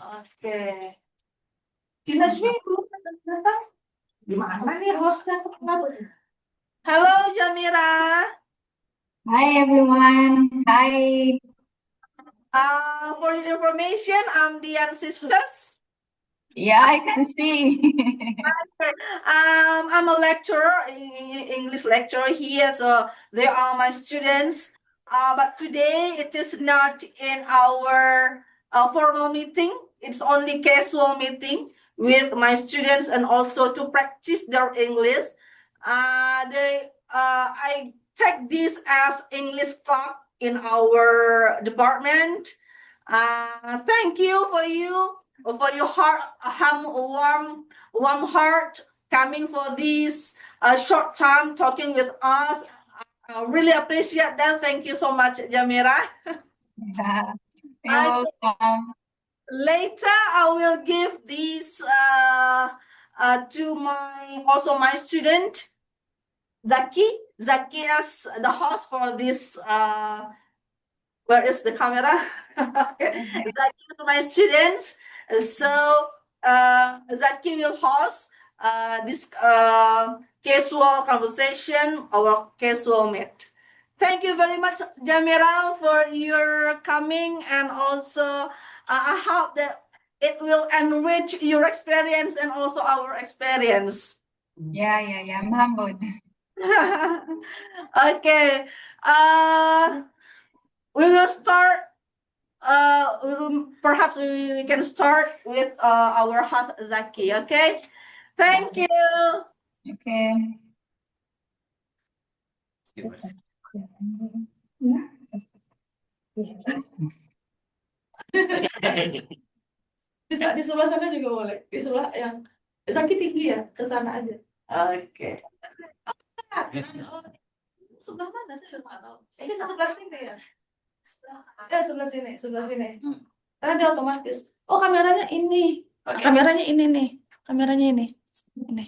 Oke. Si Najmi belum datang. Gimana nih hostnya? Halo Jamirah. Hi everyone. Hi. For your information, I'm Dian Sisters. Yeah, I can see. I'm a lecturer, English lecturer here, so they are my students. But today it is not in our formal meeting. It's only casual meeting with my students and also to practice their English. I take this as English club in our department. Thank you for your heart, warm heart coming for this short time talking with us. I really appreciate that. Thank you so much, Jamirah. Yeah, you're welcome. Later, I will give this to my student Zaki. Zaki as the host for this. Where is the camera? Zaki is my students. So Zaki will host this casual conversation, our casual meet. Thank you very much, Jamirah, for your coming, and also I hope that it will enrich your experience and also our experience. Yeah, I'm humbled. Okay. We will start. Perhaps we can start with our host Zaki. Okay. Thank you. Okay. Bisa di sebelah sana juga boleh. Di sebelah yang Zaki tinggi ya, ke sana aja. Oke. Sebelah mana sih? Nggak tahu. Ini sebelah sini ya. Sebelah sini, sebelah sini. Karena dia otomatis. Oh, kameranya ini. Kameranya ini nih. Kameranya ini. Ini.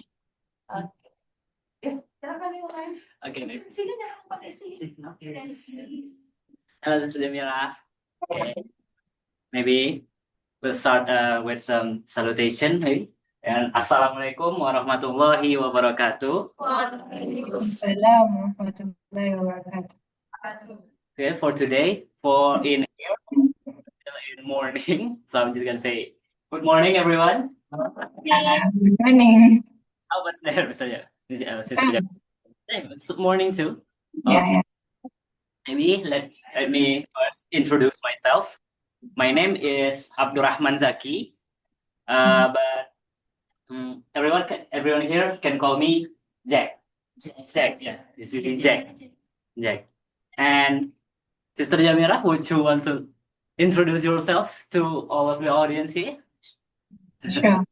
Oke. Silakan nih orang. Okay. Sini jangan pakai sini. Hello, this is Jamirah. Okay. Maybe we'll start with some salutation, maybe. And Assalamualaikum warahmatullahi wabarakatuh. Assalamu warahmatullahi wabarakatuh. Okay, for today, for in here, in morning. So I'm just gonna say good morning, everyone. Good morning. How about there, misalnya? Sam. Good morning too. Yeah. Maybe let me first introduce myself. My name is Abdurrahman Zaki, but everyone here can call me Jack. Jack, yeah. This is Jack. And Sister Jamirah, would you want to introduce yourself to all of the audience here? Sure.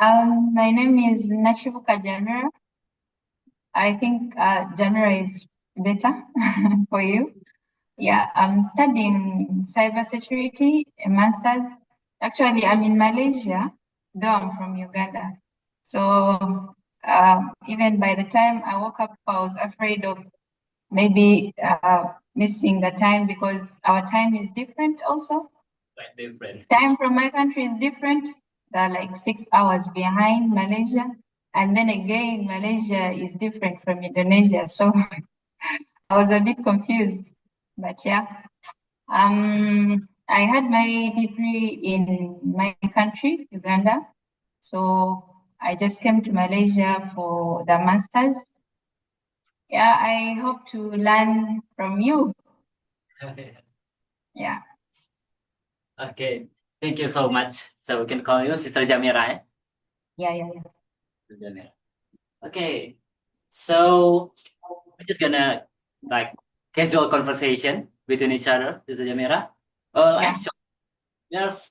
My name is Nakibuuka Jamirah. I think Jamirah is better for you. Yeah, I'm studying cybersecurity, a master's. Actually, I'm in Malaysia, though I'm from Uganda. So even by the time I woke up, I was afraid of maybe missing the time because our time is different also. Quite different. Time from my country is different. They're like 6 hours behind Malaysia. And then again, Malaysia is different from Indonesia. So I was a bit confused. But yeah, I had my degree in my country, Uganda. So I just came to Malaysia for the master's. Yeah, I hope to learn from you. Yeah. Okay, thank you so much. So we can call you Sister Jamirah. Yeah. Jamirah. Okay, so we're just gonna like casual conversation between each other, Sister Jamirah. Yeah. Actually, there's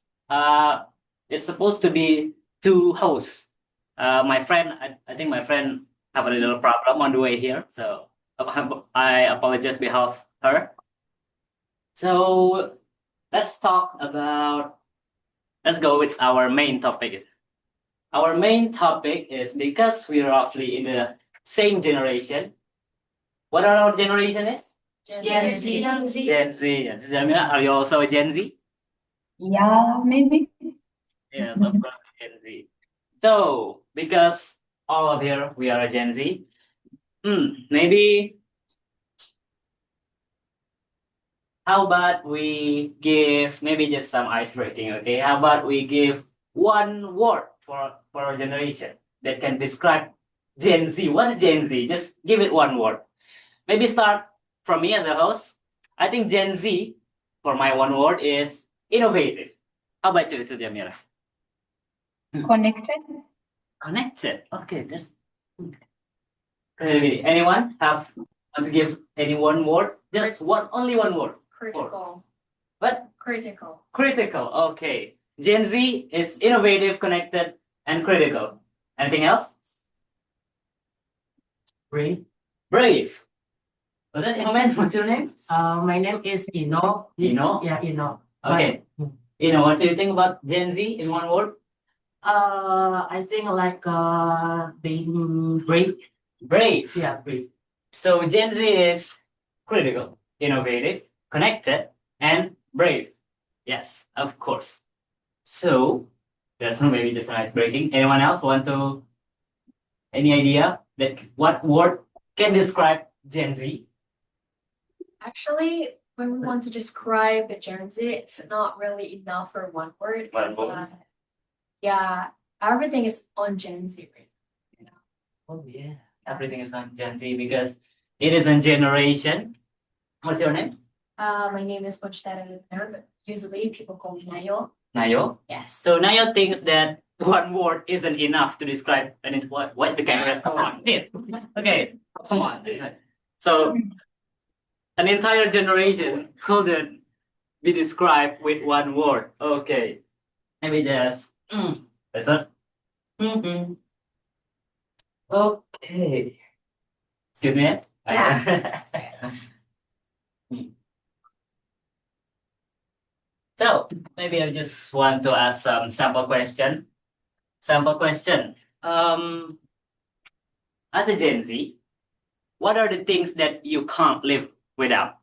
it's supposed to be two hosts. My friend, I think my friend have a little problem on the way here, so I apologize behalf of her. So let's go with our main topic. Our main topic is because we're roughly in the same generation. What our generation is? Gen Z. Gen Z. Yes. Jamirah, are you also a Gen Z? Yeah, maybe. Yes, of course, Gen Z. So, because all of here we are a Gen Z, maybe how about we give maybe just some ice breaking, okay? How about we give one word for our generation that can describe Gen Z? What is Gen Z? Just give it one word. Maybe start from me as a host. I think Gen Z, for my one word, is innovative. How about you, Mr. Jamirah? Connected. Connected. Okay, that's really. Anyone want to give any one word? Just one, only one word. Critical. What? Critical. Critical. Okay. Gen Z is innovative, connected, and critical. Anything else? Brave. Brave. Was that comment? What's your name? My name is Ino. Ino? Yeah, Ino. Okay. What do you think about Gen Z in one word? I think like being brave. Brave. Yeah, brave. So Gen Z is critical, innovative, connected, and brave. Yes, of course. So that's maybe just an ice breaking. Anyone else want to any idea that what word can describe Gen Z? Actually, when we want to describe a Gen Z, it's not really enough for one word. One It's, word? yeah, everything is on Gen Z right now. Oh yeah, everything is on Gen Z because it is a generation. What's your name? My name is Conchita, but usually people call me Nayo. Nayo. Yes. So Nayo thinks that one word isn't enough to describe, and it's what the camera. Come on, okay, come on. So an entire generation couldn't be described with one word. Okay, maybe just that's it. Okay. Excuse me. Yeah. So maybe I just want to ask some sample question. Sample question. As a Gen Z, what are the things that you can't live without?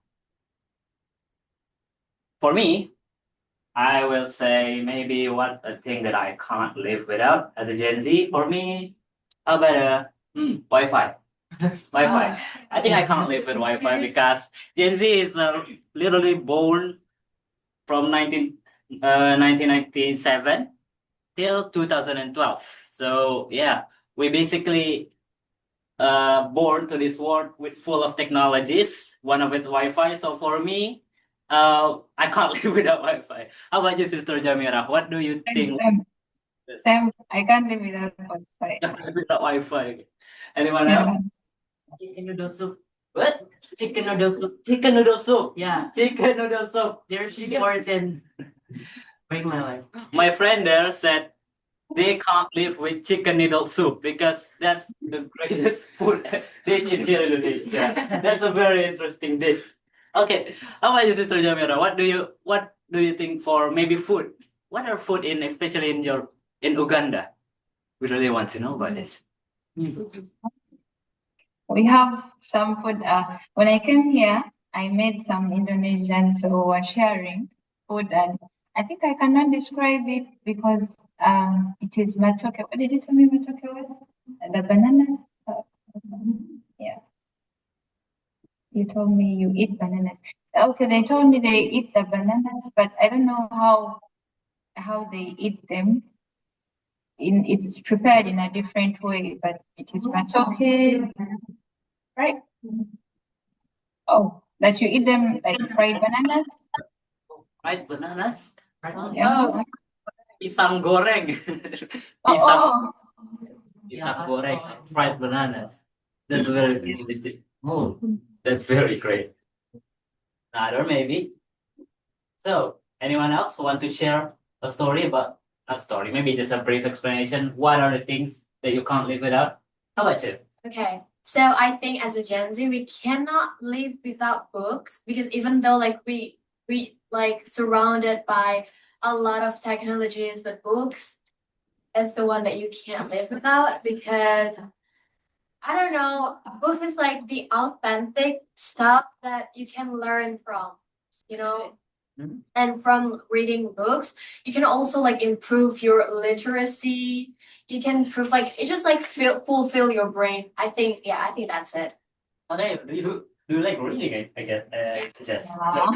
For me, I will say maybe what a thing that I can't live without as a Gen Z. For me, how about Wi-Fi? Wi-Fi. I think I can't live with Wi-Fi because Gen Z is literally born from 1997 till 2012. So yeah, we basically born to this world with full of technologies. One of it Wi-Fi. So for me, I can't live without Wi-Fi. How about you, Sister Jamirah? What do you think? Same. I can't live without Wi-Fi. Without Wi-Fi. Anyone Yeah. else? Chicken noodle soup. What? Chicken noodle soup. Chicken noodle soup. Yeah, Chicken noodle soup. there's important. Break my life. My friend there said they can't live with chicken noodle soup because that's the greatest food dish in here in Indonesia. That's a very interesting dish. Okay, how about you, Sister Jamirah? What do you think for maybe food? What are food in especially in Uganda? We really want to know about this. We have some food. When I came here, I met some Indonesians who were sharing food, and I think I cannot describe it because it is matoke. What did you tell me matoke was? The bananas. Yeah. You told me you eat bananas. Okay, they told me they eat the bananas, but I don't know how they eat them. It's prepared in a different way, but it is matoke, right? Oh, that you eat them like fried bananas? Fried bananas? Yeah. Oh, Pisang goreng. Oh, Pisang goreng. Fried bananas. That's very delicious. Oh, that's very great. Another maybe. So, anyone else want to share a story about not story, maybe just a brief explanation? What are the things that you can't live without? How about you? okay. So I think as a Gen Z, we cannot live without books because even though like we like surrounded by a lot of technologies, but books is the one that you can't live without because I don't know. A book is like the authentic stuff that you can learn from, you know. Mhm. And from reading books, you can also like improve your literacy. You can improve like it just like fulfill your brain. I think that's it. Okay, do you like reading? I guess. Suggest. Yeah.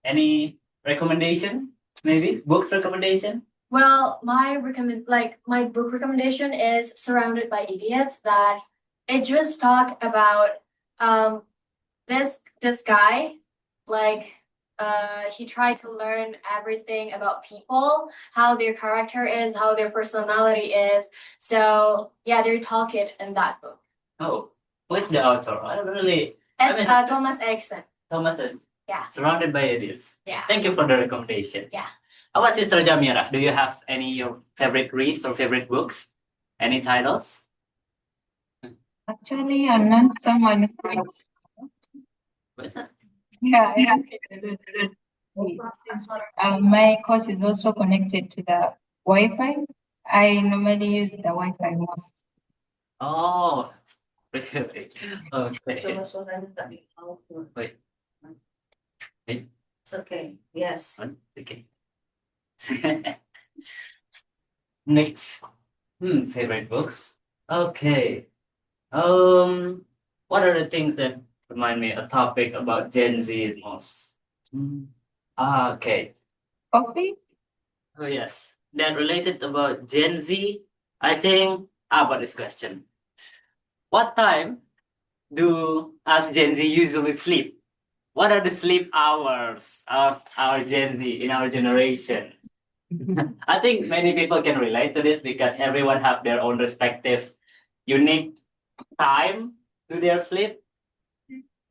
Any recommendation? Maybe books recommendation? Well, my book recommendation is Surrounded by Idiots, that it just talk about um this guy, like he tried to learn everything about people, how their character is, how their personality is. So yeah, they talk it in that book. Oh, who is the author? I don't really. It's mean- Thomas Erickson. Thomas. Yeah. Surrounded by Idiots. Yeah. Thank you for the recommendation. Yeah. How about Sister Jamirah? Do you have any your favorite reads or favorite books? Any titles? Actually, I'm not someone who reads. What's that? Yeah, I don't read. Since my course is also connected to the Wi-Fi, I normally use the Wi-Fi most. Oh, really? Okay. Wait. It's okay. Yes. Okay. Next, favorite books. Okay. What are the things that remind me a topic about Gen Z most? Okay. Coffee? Oh yes, that related about Gen Z. I think about this question. What time do us Gen Z usually sleep? What are the sleep hours of our Gen Z in our generation? I think many people can relate to this because everyone have their own respective unique time to their sleep.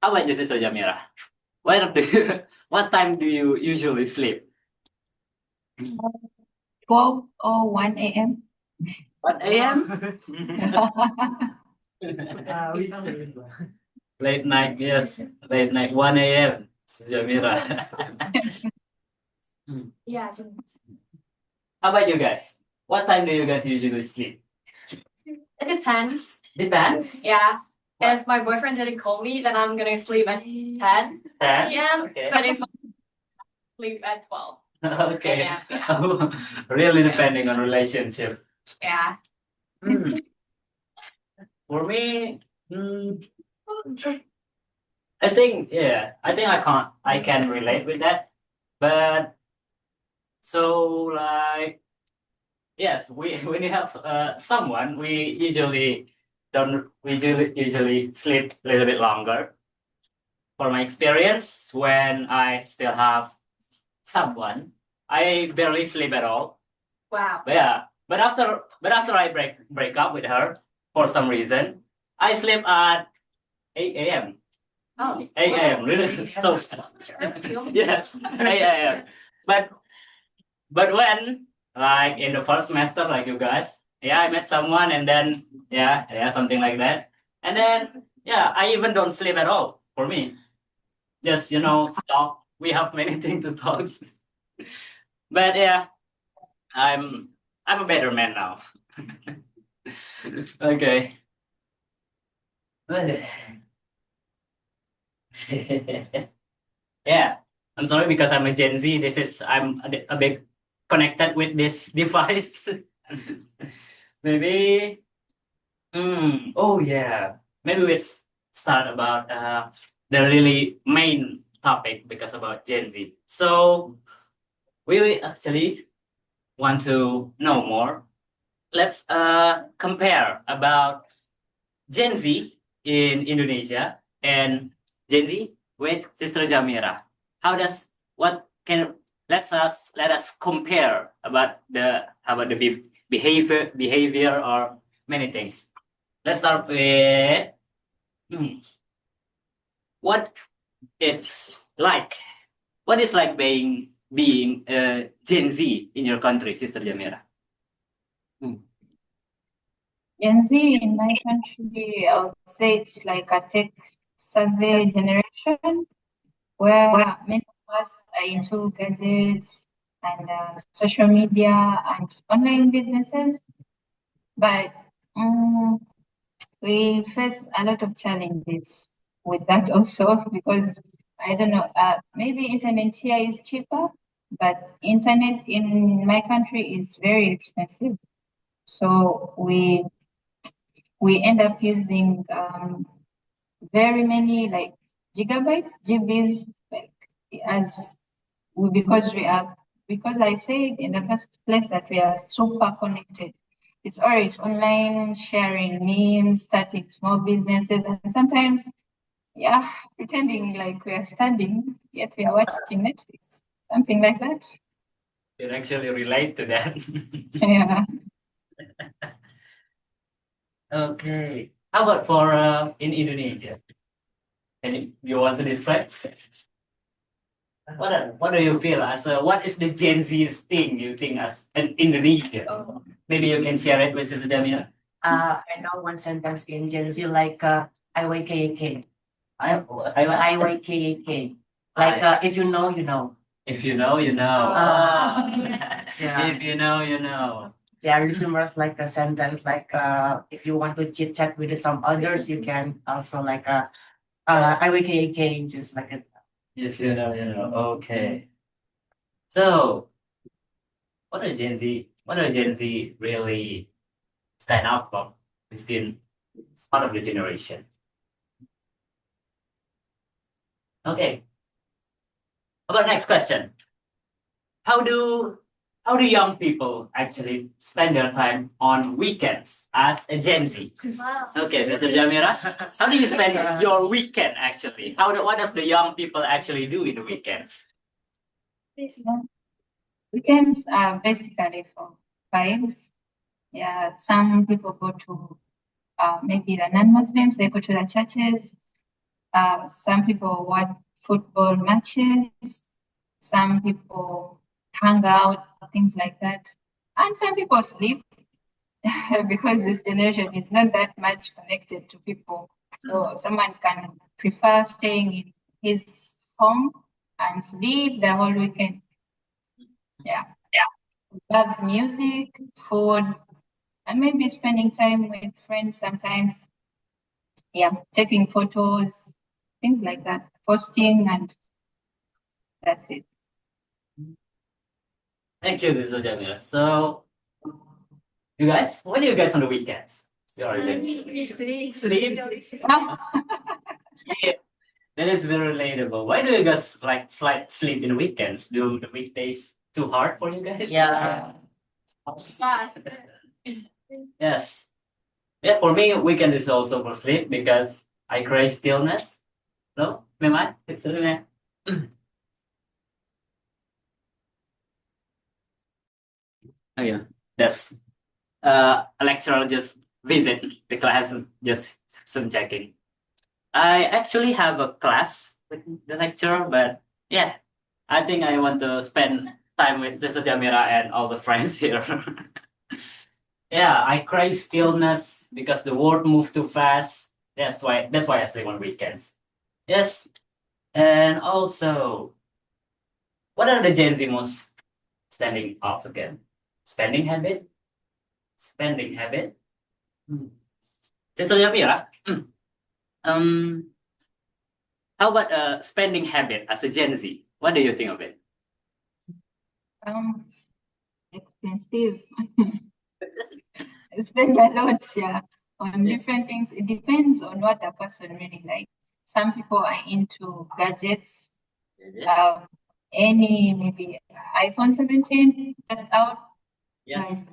How about you, Sister Jamirah? What time do you usually sleep? 12 or 1 a.m. 1 a.m. We still. Late night, yes. Late night, 1 a.m. Jamirah. Yeah. How about you guys? What time do you guys usually sleep? It depends. Depends. Yeah. If my boyfriend didn't call me, then I'm gonna sleep at 10 10? p.m. Okay. But if I sleep at 12. Okay. Yeah. Really depending on relationship. Yeah. Hmm. For me, I think I can relate with that. But so like yes, when you have someone, we usually sleep a little bit longer. For my experience, when I still have someone, I barely sleep at all. Wow. But yeah, but after I break up with her for some reason, I sleep at 8 a.m. Oh. 8 a.m. Really so yes, 8 a.m. But when like in the first semester, like you guys, yeah, I met someone and then yeah, something like that. And then yeah, I even don't sleep at all for me. Just talk. We have many things to talk. But yeah, I'm a better man now. Okay. Yeah, I'm sorry because I'm a Gen Z. I'm a bit connected with this device. Maybe. Oh yeah. Maybe we start about the really main topic because about Gen Z. So we actually want to know more. Let's compare about Gen Z in Indonesia and Gen Z with Sister Jamirah. What can let us compare about the behavior or many things. Let's start with what it's like. What is like being a Gen Z in your country, Sister Jamirah? Gen Z in my country, I would say it's like a tech savvy generation where many of us are into gadgets and social media and online businesses. But we face a lot of challenges with that also because I don't know, maybe internet here is cheaper, but internet in my country is very expensive. So we end up using very many like gigabytes, GBs, like as because I said in the first place that we are super connected. It's always online, sharing memes, starting small businesses, and sometimes, yeah, pretending like we are studying, yet we are watching Netflix, something like that. You actually relate to that. Yeah. Okay. How about for in Indonesia? You want to describe? What do you feel as what is the Gen Z thing you think as an Indonesia? Maybe you can share it with Sister Jamila. I know one sentence in Gen Z like IYKK. I IYKK. Like if you know, you know. If you know, you know. Yeah. If you know, you know. There are similar like a sentence like if you want to chit chat with some others, you can also like IYKK just like a If you know, you know. Okay. So, what are Gen Z? What are Gen Z really stand out for within part of the generation? Okay. How about next question? How do young people actually spend their time on weekends as a Gen Z? Okay, Sister Jamirah, how do you spend your weekend actually? What does the young people actually do in the weekends? Weekends are basically for vibes. Yeah, some people go to maybe the non-Muslims, they go to the churches. Some people watch football matches. Some people hang out, things like that. And some people sleep because this generation is not that much connected to people. So someone can prefer staying in his home and sleep the whole weekend. Yeah. Love music, food, and maybe spending time with friends sometimes. Yeah, taking photos, things like that, posting, and that's it. Thank you, Sister Jamirah. So, you guys, what do you guys on the weekends? You already sleep. Yeah, that is very relatable. Why do you guys like sleep in the weekends? Do the weekdays too hard for you guys? yeah. Yes. Yeah, for me, weekend is also for sleep because I crave stillness. No, memang, it's really. Oh yeah, that's a lecturer just visit the class, just some checking. I actually have a class with the lecturer, but yeah, I think I want to spend time with Sister Jamirah and all the friends here. Yeah, I crave stillness because the world moves too fast. That's why I sleep on weekends. Yes, and also, what are the Gen Z most standing out again? Spending habit. Spending habit. Sister Jamirah, um, how about spending habit as a Gen Z? What do you think of it? Expensive. Spend a lot, yeah, on different things. It depends on what the person really likes. Some people are into gadgets. Any maybe iPhone 17 just out. Yes.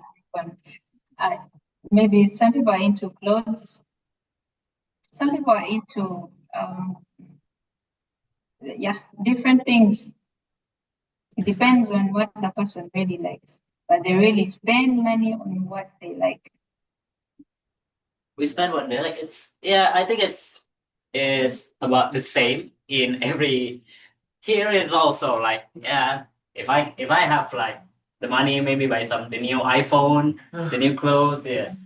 Maybe some people are into clothes. Some people are into different things. It depends on what the person really likes, but they really spend money on what they like. We spend what they like. I think it's about the same in every. Here is also like if I have like the money, maybe buy the new iPhone, the new clothes. Yes.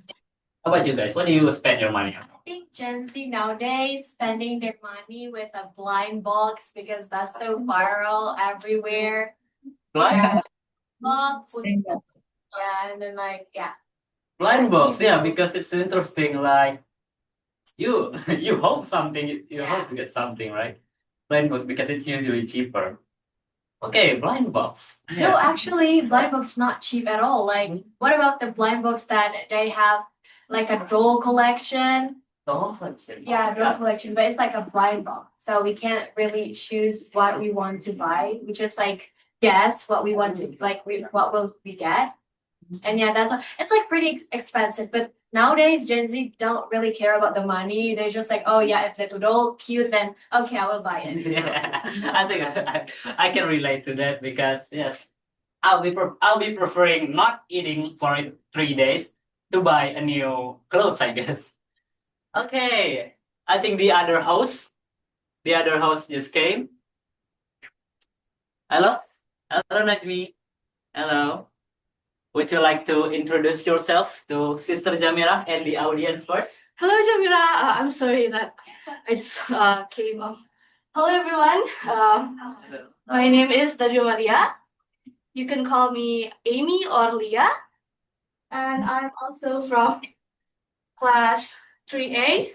How about you guys? What do you spend your money on? I think Gen Z nowadays spending their money with a blind box because that's so viral everywhere. Blind Box. Same box. Yeah, and then blind box, yeah, because it's interesting. Like you you hope something, you hope to get something, right? Blind box because it's usually cheaper. Okay, blind box. No, actually, blind book's not cheap at all. Like, what about the blind books that they have like a doll collection? Doll collection. Yeah, doll collection, but it's like a blind book. So we can't really choose what we want to buy. We just like guess what we want to like what will we get. And yeah, that's it's like pretty expensive. But nowadays Gen Z don't really care about the money. They're just like, oh yeah, if the doll cute, then okay, I will buy it. Yeah, I think I can relate to that because yes, I'll be preferring not eating for 3 days to buy a new clothes, I guess. Okay, I think the other host just came. Hello, hello Najmi. Hello. Would you like to introduce yourself to Sister Jamirah and the audience first? Hello, Jamirah. I'm sorry that I just came up. Hello, everyone. My name is Najmi. You can call me Amy or Leah. And I'm also from class 3A,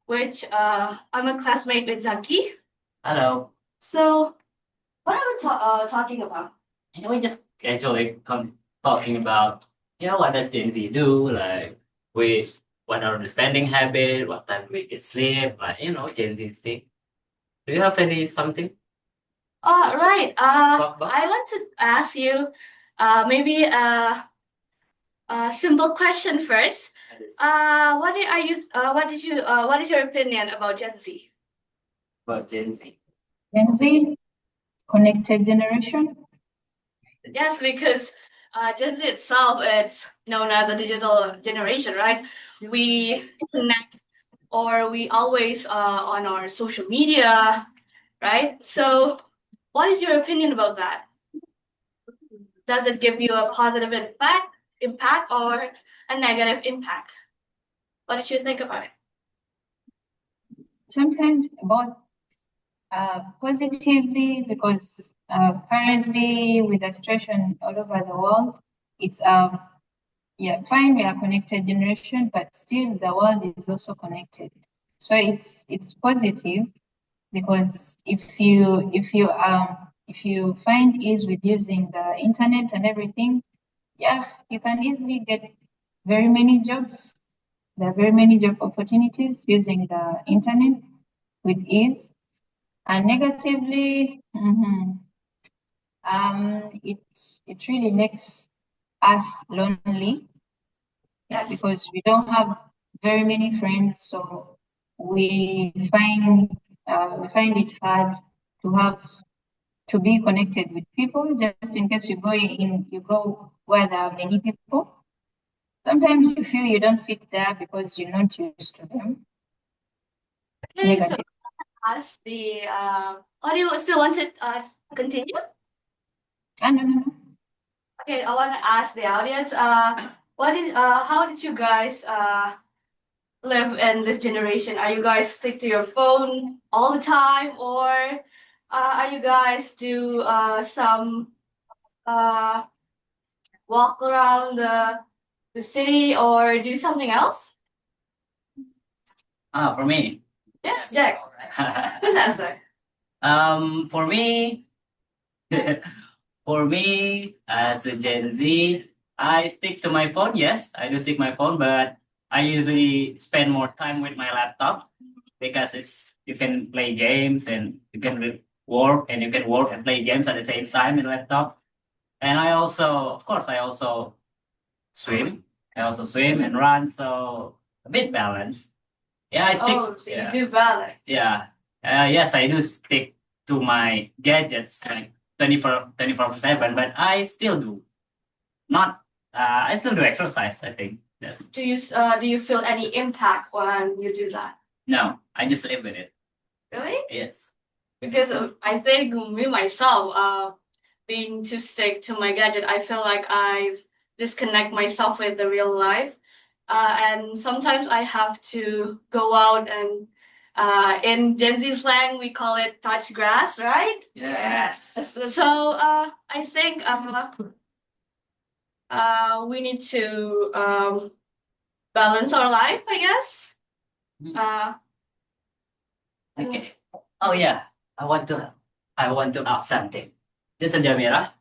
which I'm a classmate with Zaki. Hello. So, what are we talking about? And we just casually talking about, what does Gen Z do? Like, what are the spending habit? What time we get sleep? Like, Gen Z thing. Do you have something? Right. Talk about? I want to ask you maybe a simple question first. What is your opinion about Gen Z? About Gen Z. Gen Z, connected generation. Yes, because Gen Z itself, it's known as a digital generation, right? We connect or we always on our social media, right? So what is your opinion about that? Does it give you a positive impact or a negative impact? What did you think about it? Sometimes about positively, because currently with the situation all over the world, it's fine, we are connected generation, but still the world is also connected. So it's positive because if you find ease with using the internet and everything, you can easily get very many jobs. There are very many job opportunities using the internet with ease. And negatively, it really makes us lonely. Yes. Because we don't have very many friends, so we find it hard to be connected with people. Just in case you go where there are many people. Sometimes you feel you don't fit there because you're not used to them. Okay, so Negative. ask the or do you still want to continue? No. Okay, I want to ask the audience, how did you guys live in this generation? Are you guys stick to your phone all the time, or are you guys do some walk around the city or do something else? For me. Yes, Jack. Please answer. For me, for me as a Gen Z, I stick to my phone. Yes, I do stick my phone, but I usually spend more time with my laptop because you can play games and you can work and play games at the same time in laptop. And of course, I also swim. I also swim and run, so a bit balanced. Yeah, I stick. Oh, so you do balance. Yeah. Yes, I do stick to my gadgets like 24/7, but I still do not. I still do exercise, I think. Yes. Do you feel any impact when you do that? No, I just live with it. Really? Yes. Because I think me myself, being too stick to my gadget, I feel like I've disconnect myself with the real life. And sometimes I have to go out and in Gen Z slang we call it touch grass, right? Yes. So I think we need to balance our life, I guess. Okay. Oh yeah, I want to ask something. This is Jamirah.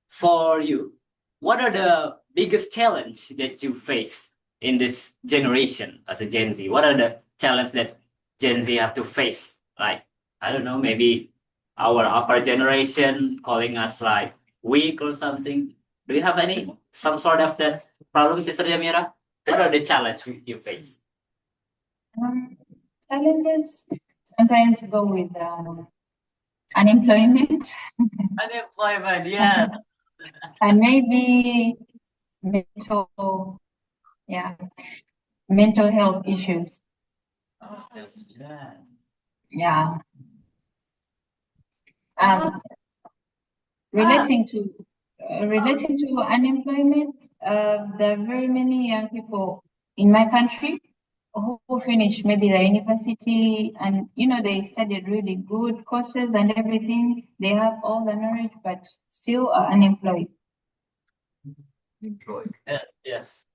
For you, what are the biggest challenge that you face in this generation as a Gen Z? What are the challenges that Gen Z have to face? Like, I don't know, maybe our upper generation calling us like weak or something. Do you have some sort of that problem, Sister Jamira? What are the challenges you face? Challenges sometimes go with unemployment Unemployment, yeah. and maybe mental, yeah, mental health issues. Yeah. Yeah. Relating to unemployment, there are very many young people in my country who finish maybe the university and they studied really good courses and everything. They have all the knowledge, but still are unemployed. Yes.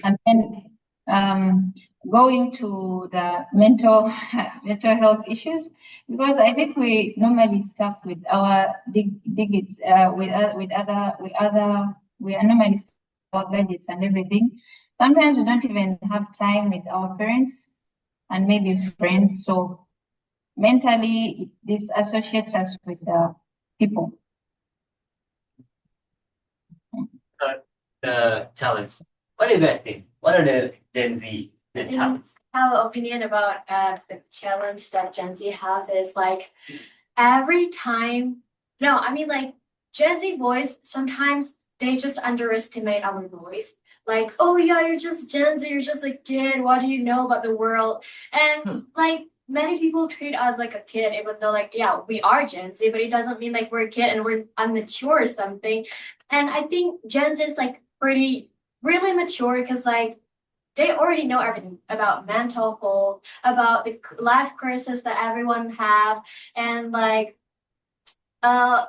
And then going to the mental health issues, because I think we normally stuck with our digits we are normally stuck with our gadgets and everything. Sometimes we don't even have time with our parents and maybe friends. So mentally, this associates us with the people. The challenge. What do you guys think? What are the Gen Z challenge? Our opinion about the challenge that Gen Z have is like every time. No, I mean like Gen Z boys sometimes they just underestimate our voice. Like, oh yeah, you're just Gen Z, you're just a kid. What do you know about the world? And like many people treat us like a kid, even though like yeah, we are Gen Z, but it doesn't mean like we're a kid and we're immature or something. And I think Gen Z is like really mature because like they already know everything about mental health, about the life crisis that everyone have, and like and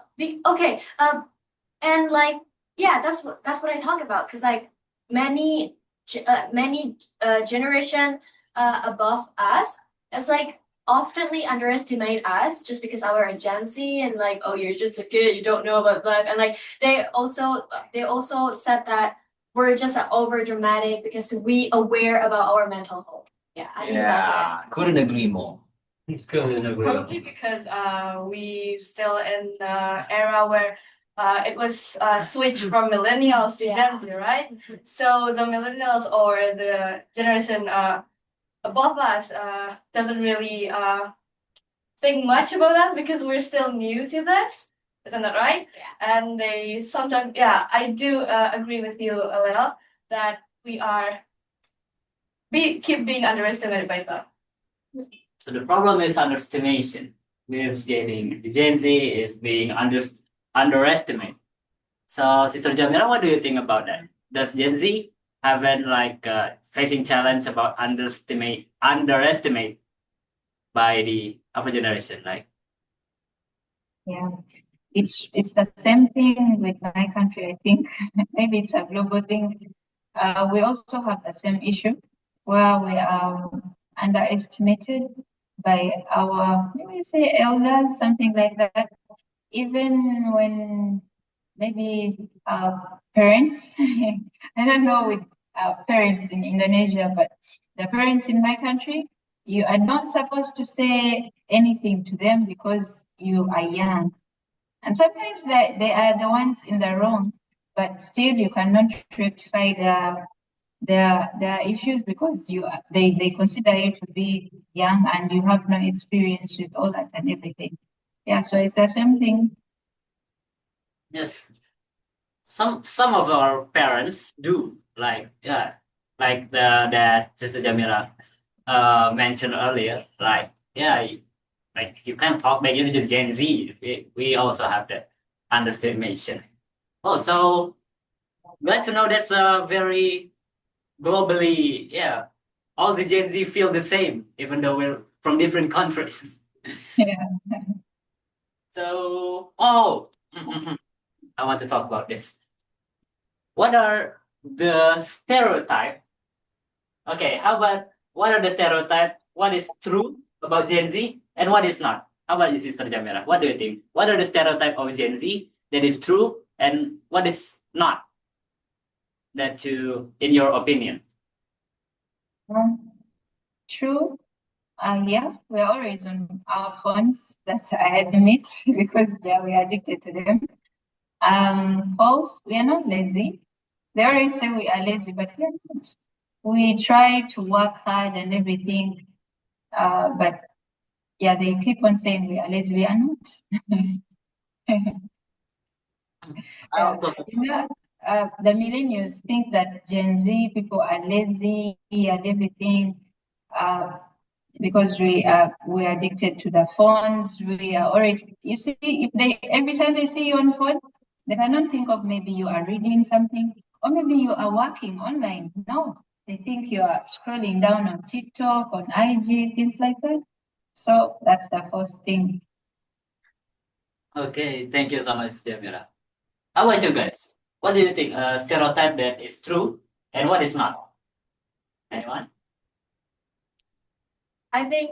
like yeah, that's what I talk about because like many generation above us, it's like oftenly underestimate us just because our Gen Z and like oh you're just a kid, you don't know about life, and like they also said that we're just over dramatic because we aware about our mental health. Yeah, I think that's it. Couldn't agree more. Probably because we still in the era where it was switched from millennials to Gen Z, right? So the millennials or the generation above us doesn't really think much about us because we're still new to this. Isn't that right? Yeah. And they sometimes, yeah, I do agree with you a little that we keep being underestimated by them. So the problem is underestimation. We're getting the Gen Z is being underestimated. So Sister Jamila, what do you think about that? Does Gen Z haven't like facing challenge about underestimate by the upper generation? Like Yeah, it's the same thing with my country. I think maybe it's a global thing. We also have the same issue where we are underestimated by our, let me say, elders, something like that. Even when maybe parents, I don't know with parents in Indonesia, but the parents in my country, you are not supposed to say anything to them because you are young. And sometimes they are the ones in the wrong, but still you cannot rectify their issues because they consider you to be young and you have no experience with all that and everything. Yeah, so it's the same thing. yes, some of our parents do like like that Sister Jamila mentioned earlier. Like like you can't talk back. You're just Gen Z. We also have the underestimation. Oh, so glad to know that's a very globally, yeah. All the Gen Z feel the same, even though we're from different countries. Yeah. So, I want to talk about this. What are the stereotype Okay, how about what are the stereotypes? What is true about Gen Z and what is not? How about you, Sister Jamirah? What do you think? What are the stereotypes of Gen Z that is true and what is not? That you, in your opinion. True. Yeah, we're always on our phones. That's I admit because yeah, we are addicted to them. False. We are not lazy. They always say we are lazy, but we are not. We try to work hard and everything. But yeah, they keep on saying we are lazy. We are not. The millennials think that Gen Z people are lazy and everything, because we are addicted to the phones. We are always, you see, if they every time they see you on phone, they cannot think of maybe you are reading something or maybe you are working online. No, they think you are scrolling down on TikTok, on IG, things like that. So that's the first thing. Okay, thank you so much, Jamira. How about you guys? What do you think? A stereotype that is true and what is not? Anyone? I think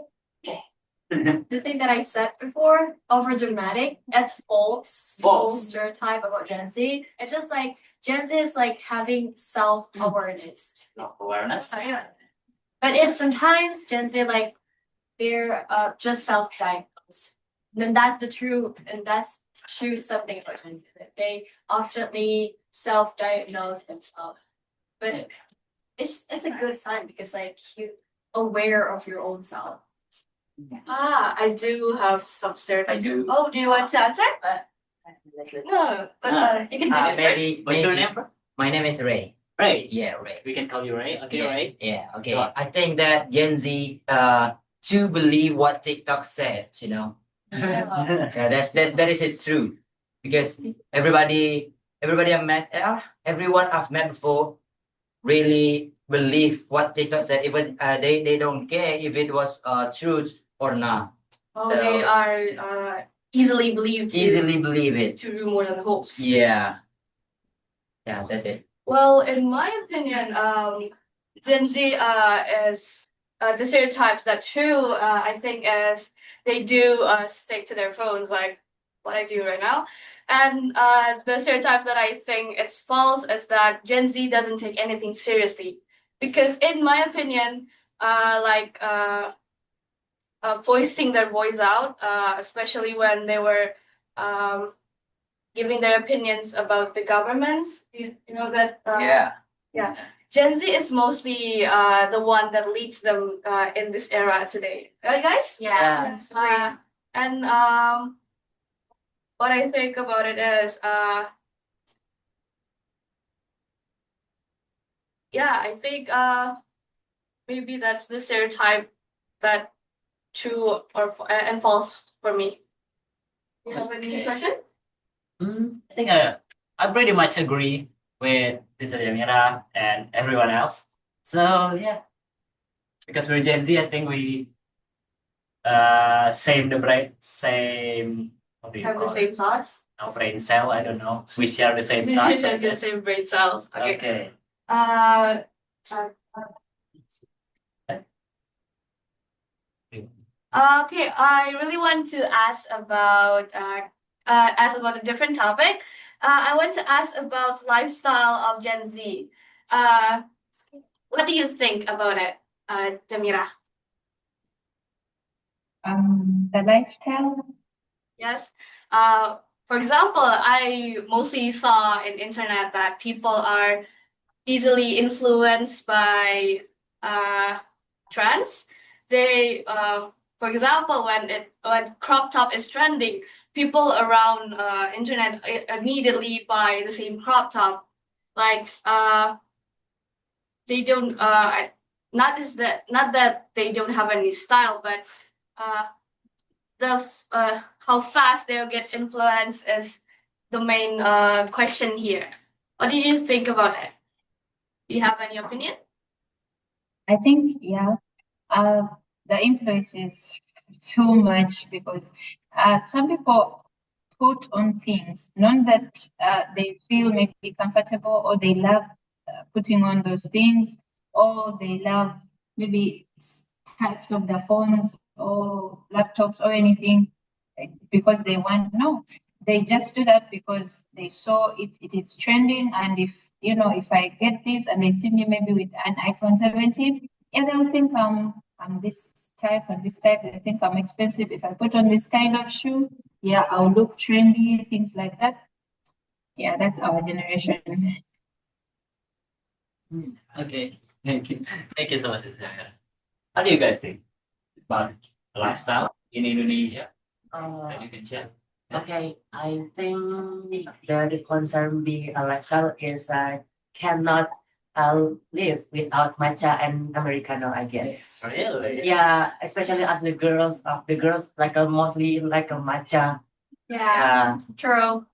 the thing that I said before, over dramatic, that's false. False stereotype about Gen Z. It's just like Gen Z is like having self-awareness. Self-awareness? Yeah. But it's sometimes Gen Z like they're just self-diagnosed. Then that's the truth, and that's true something about Gen Z. That they oftenly self-diagnose themselves. But it's a good sign because like you aware of your own self. I do have some stereotypes. Oh, do you want to answer? No, but you can do it first. Maybe, What's your maybe. name, bro? My name is Ray. Ray. Yeah, Ray. We can call you Ray. Okay, Yeah. Ray. Yeah, okay. Go on. I think that Gen Z to believe what TikTok said, you know. Yeah, that is it true. Because everybody I've met, everyone I've met before really believe what TikTok said, even they don't care if it was truth or not. Oh, So- they are easily believed to Easily believe it. to do more than hope. Yeah. Yeah, that's it. Well, in my opinion, Gen Z is the stereotypes that true. I think is they do stick to their phones like what I do right now, and the stereotype that I think it's false is that Gen Z doesn't take anything seriously, because in my opinion, voicing their voice out, especially when they were giving their opinions about the governments. You know that. Yeah. Gen Z is mostly the one that leads them in this era today, right, guys? Yeah. And what I think about it is, I think maybe that's the stereotype that true or and false for me. You have any Okay. question? I think I pretty much agree with Sister Jamira and everyone else. So yeah, because we're Gen Z, I think we same the brain, same. What do you Have the call same it? thoughts? No brain cell. I don't know. We share the same We thoughts. I have the guess. same brain cells. Okay. Okay. Okay, I really want to ask about a different topic. I want to ask about lifestyle of Gen Z. What do you think about it, Jamirah? The lifestyle. Yes. For example, I mostly saw in internet that people are easily influenced by trends. They, for example, when crop top is trending, people around internet immediately buy the same crop top. Like they don't not that they don't have any style, but how fast they'll get influenced is the main question here. What did you think about it? Do you have any opinion? I think, yeah, the influence is too much because some people put on things, not that they feel maybe comfortable or they love putting on those things, or they love maybe types of the phones or laptops or anything because they want. No, they just do that because they saw it is trending. And if if I get this and they see me maybe with an iPhone 17, yeah, they'll think I'm this type and this type. They think I'm expensive. If I put on this kind of shoe, yeah, I'll look trendy, things like that. Yeah, that's our generation. Okay, thank you. Thank you so much, Sister Jamirah. How do you guys think about lifestyle in Indonesia? That you can share? Yes. Okay, I think the concern being a lifestyle is cannot live without matcha and americano, I guess. Really? Yeah, especially as the girls like mostly like a matcha. Yeah, Yeah, true.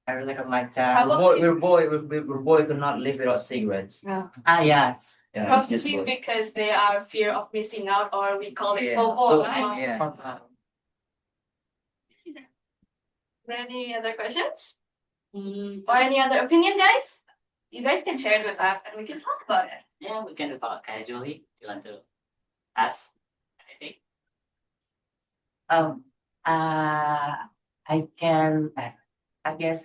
I really like a matcha. How about you? We're boy could not live without cigarettes. Ah, yes. Yeah, it's just Probably boy. because they are fear of missing out, or we call it Yeah. FOMO, right? Yeah. Any other questions? Or any other opinion, guys? You guys can share it with us and we can talk about it. Yeah, we can talk casually. You want to ask anything? I can. I guess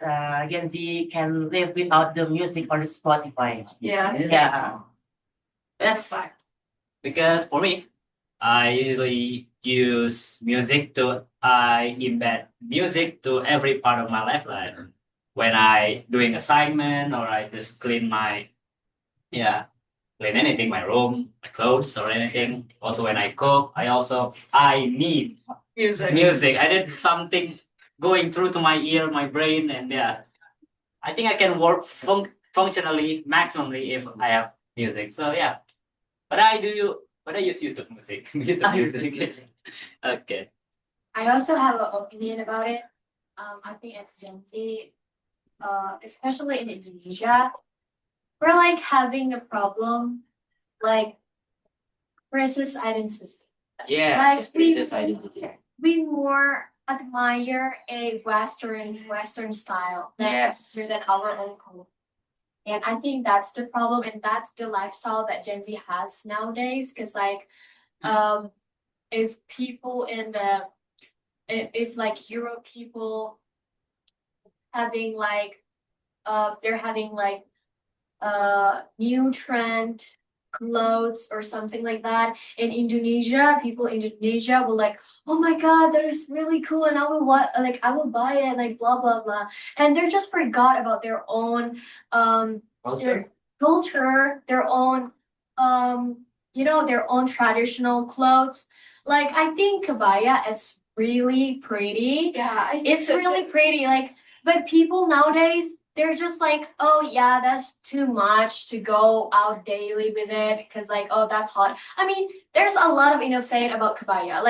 Gen Z can live without the music or the Spotify. Yeah. Yeah. Yes. Because for me, I usually use I embed music to every part of my life. Like when I doing assignment or I just clean clean anything, my room, my clothes or anything. Also when I cook, I need music. I need something going through to my ear, my brain, and I think I can work functionally, maximally if I have music. So yeah, but I use YouTube music. YouTube music. Okay. I also have an opinion about it. I think as Gen Z, especially in Indonesia, we're like having a problem, like crisis identity. Yes. Like This identity. we more admire a Western style rather than our own culture. And I think that's the problem, and that's the lifestyle that Gen Z has nowadays. Because if people if like Europe people having they're having new trend clothes or something like that in Indonesia, people in Indonesia will like, oh my god, that is really cool, and I will buy it, like blah blah blah, and they just forgot about their own their culture, their own their own traditional clothes. Like I think kabaya is really pretty. Yeah, It's really pretty. But people nowadays, they're just like, oh yeah, that's too much to go out daily with it because oh, that's hot. I mean, there's a lot of innovate about kabaya.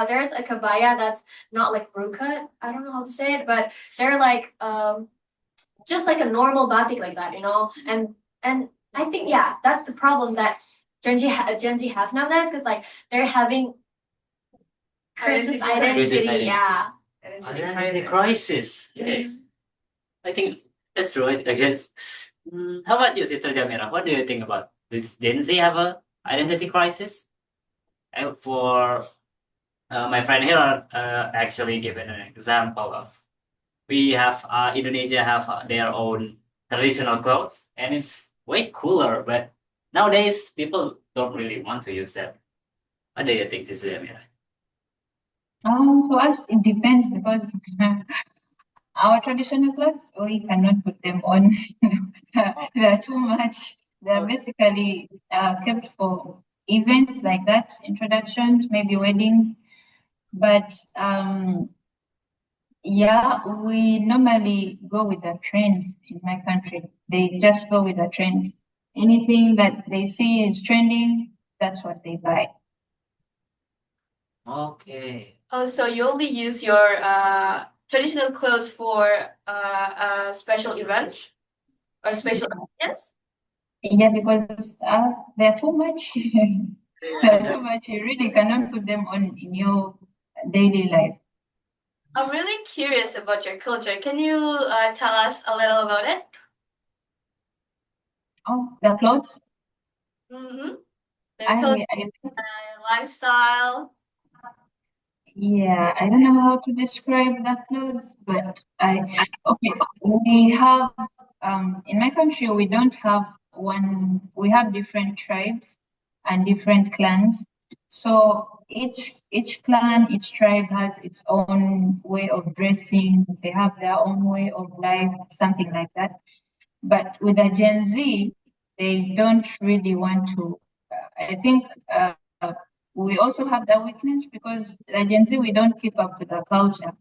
There's a kabaya that's not like cut. I don't know how to say it, but they're just like a normal batik like that, And I think that's the problem that Gen Z have nowadays because they're having crisis identity. Yeah. Identity crisis. Okay. I think that's right, I guess. How about you, Sister Jamirah? What do you think about this? Gen Z have a identity crisis? For my friend here, actually given an example of Indonesia have their own traditional clothes, and it's way cooler. But nowadays, people don't really want to use them. What do you think, Sister Jamirah? For us, it depends because our traditional clothes, we cannot put them on. They're too much. They're basically kept for events like that, introductions, maybe weddings. But we normally go with the trends in my country. They just go with the trends. Anything that they see is trending, that's what they buy. Okay. Oh, so you only use your traditional clothes for special events or special occasions? Yeah, because they're too much. They're too much. You really cannot put them on in your daily life. I'm really curious about your culture. Can you tell us a little about it? Oh, the clothes? Mm-hmm. Their culture, lifestyle. Yeah, I don't know how to describe the clothes, but okay, we have in my country we don't have one, we have different tribes and different clans. So each clan, each tribe has its own way of dressing, they have their own way of life, something like that. But with the Gen Z, they don't really want to. I think we also have that weakness because the Gen Z, we don't keep up with the culture.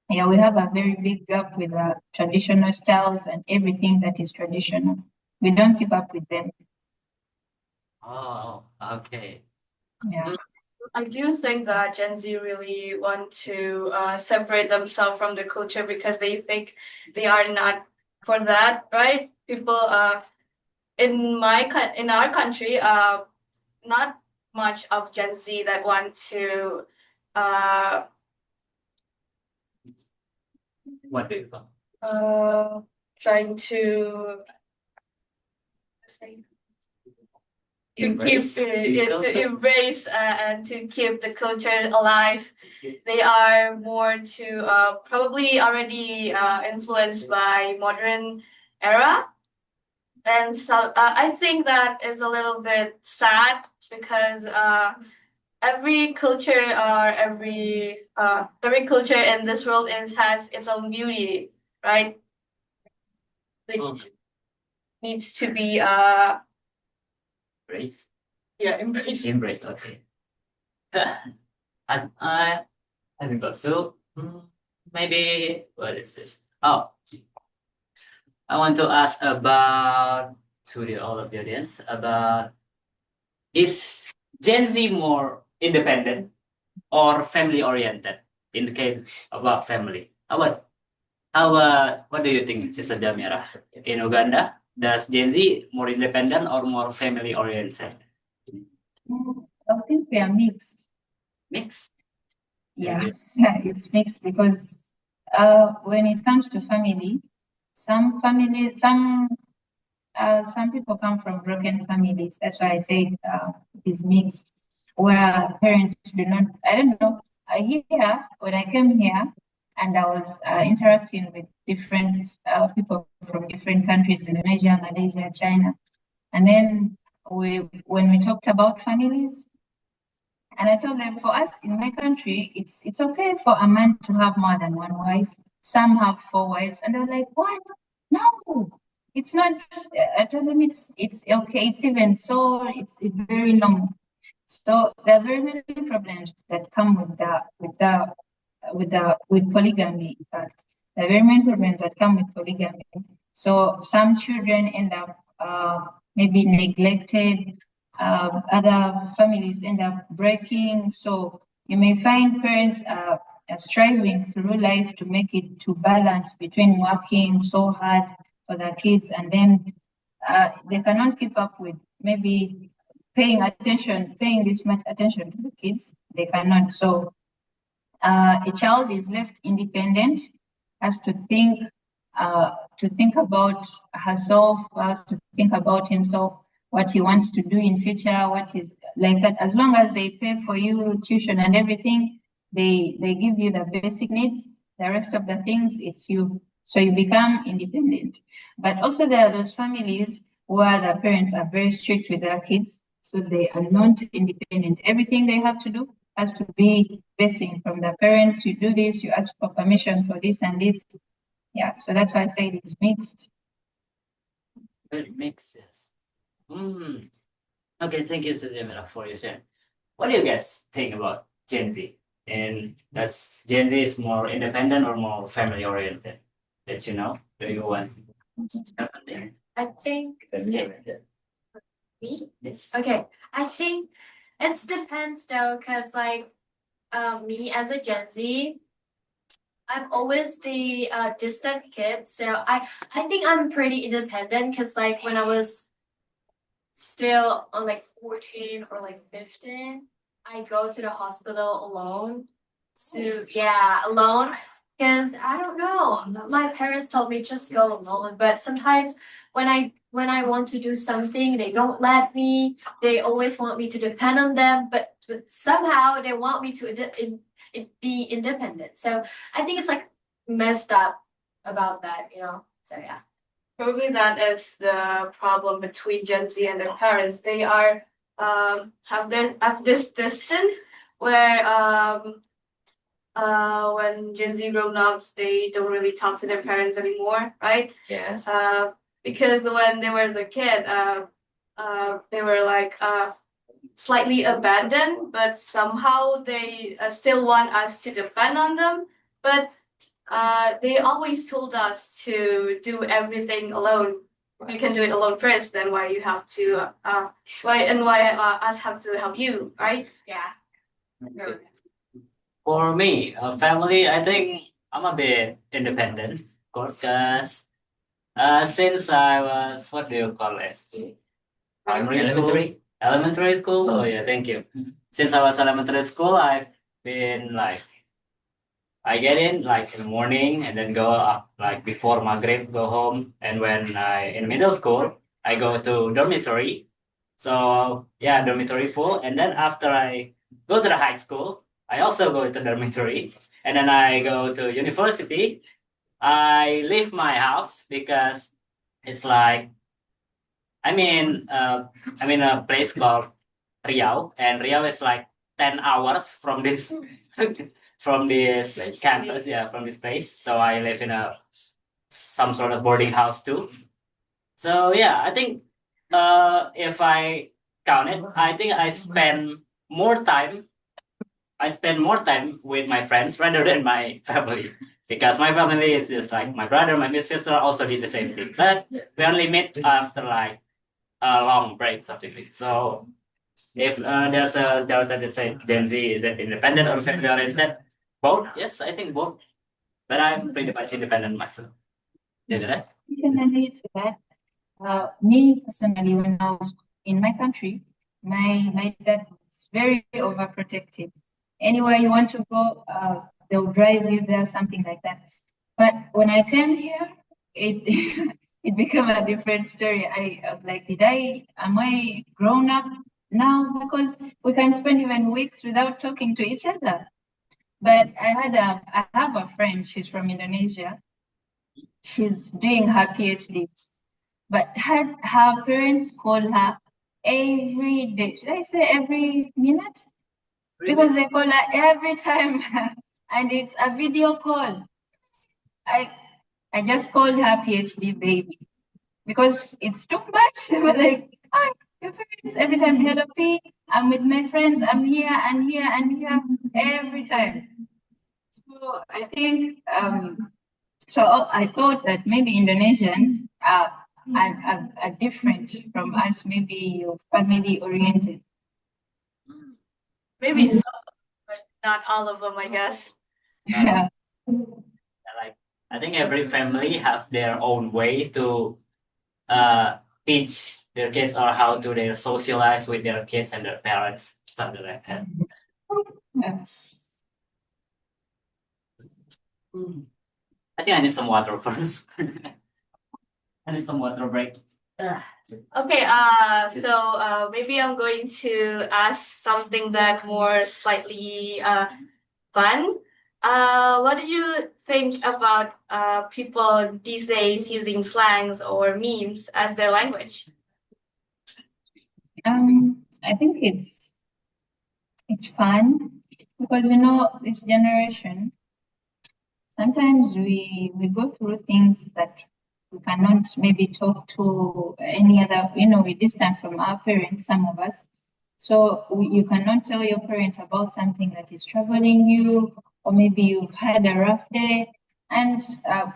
Yeah, we have a very big gap with the traditional styles and everything that is traditional. We don't keep up with them. Oh, okay. Yeah. I do think that Gen Z really want to separate themselves from the culture because they think they are not for that, right? People in our country not much of Gen Z that want to What do you call? trying to Embrace the to culture? embrace and to keep the culture alive. They are more to probably already influenced by modern era. And so I think that is a little bit sad because every culture or every culture in this world has its own beauty, right? Which Okay. needs to be Embrace. embraced. Embrace, okay. I think so. Maybe what is this? Oh, I want to ask about to all of the audience about, is Gen Z more independent or family oriented in the case about family? What do you think, Sister Jamirah? In Uganda, does Gen Z more independent or more family oriented? I think we are mixed. Mixed. Yeah, it's mixed because when it comes to family, some people come from broken families. That's why I say it is mixed, where parents do not. I don't know. Here, when I came here, and I was interacting with different people from different countries: Indonesia, Malaysia, China, and then when we talked about families, and I told them, for us in my country, it's okay for a man to have more than one wife. Some have four wives, and they're like, "What? No, it's not." I told them it's okay. It's even so. It's very normal. So there are very many problems that come with polygamy. In fact, there are very many problems that come with polygamy. So some children end up maybe neglected. Other families end up breaking. So you may find parents striving through life to make it to balance between working so hard for their kids, and then they cannot keep up with maybe paying this much attention to the kids. They cannot. So a child is left independent, has to think about herself, has to think about himself, what he wants to do in future, what is like that. As long as they pay for you tuition and everything, they give you the basic needs. The rest of the things, it's you. So you become independent. But also there are those families where the parents are very strict with their kids, so they are not independent. Everything they have to do has to be basing from the parents. You do this, you ask for permission for this and this. Yeah, so that's why I said it's mixed. Very mixed, yes. Okay, thank you, Sister Jamirah, for your share. What do you guys think about Gen Z? And does Gen Z is more independent or more family oriented? Let you know. Do you want? I think Yeah. me. Yes. Okay, I think it depends though, because like me as a Gen Z, I'm always the distant kid, so I think I'm pretty independent because like when I was still like 14 or like 15, I go to the hospital alone. So yeah, alone because I don't know. My parents told me just go alone, but sometimes when I want to do something, they don't let me. They always want me to depend on them, but somehow they want me to be independent. So I think it's like messed up about that, you know. So yeah. Probably that is the problem between Gen Z and their parents. They are have this distance where when Gen Z grown-ups they don't really talk to their parents anymore, right? Yes. Because when they were a kid, they were like slightly abandoned, but somehow they still want us to depend on them. But they always told us to do everything alone. You can do it alone first, then why you have to why us have to help you, right? Yeah. For me, family, I think I'm a bit independent, of course, because since I was, what do you call it? Primary school? Elementary school? Oh yeah, thank you. Since I was elementary school, I've been like, I get in like in the morning and then go up like before Maghrib, go home. And when in middle school, I go to dormitory. So yeah, dormitory full. And then after I go to the high school, I also go to dormitory. And then I go to university. I leave my house because it's like I'm in a place called Riau, and Riau is like 10 hours from this from this Place. campus, yeah, from this place. So I live in a some sort of boarding house too. So yeah, I think if I count it, I think I spend more time with my friends rather than my family. Because my family is just like my brother, my big sister also did the same thing. But we only meet after like a long break, something like so. If there's a doubt that say Gen Z is it independent or family oriented, both. Yes, I think both. But I'm pretty much independent myself. Yeah, the rest. Definitely to that. Me personally, when I was in my country, my dad was very overprotective. Anywhere you want to go, they'll drive you there, something like that. But when I came here, it it became a different story. I was like, am I grown up now? Because we can spend even weeks without talking to each other. But I have a friend, she's from Indonesia. She's doing her PhD, but her parents call her every day. Should I say every minute? Because they call her every time, and it's a video call. I just call her PhD baby because it's too much. But like, hi, your parents every time. Hello, P. I'm with my friends. I'm here and here and here every time. So I think so I thought that maybe Indonesians are different from us. Maybe you're family oriented. Maybe so, but not all of them, I guess. Yeah. Like I think every family have their own way to teach their kids or how to they socialize with their kids and their parents, something like that. I think I need some water first. I need some water break. Okay, so maybe I'm going to ask something that more slightly fun. What did you think about people these days using slangs or memes as their language? I think it's fun because this generation sometimes we go through things that we cannot maybe talk to any other, we're distant from our parents, some of us. So you cannot tell your parent about something that is troubling you, or maybe you've had a rough day. And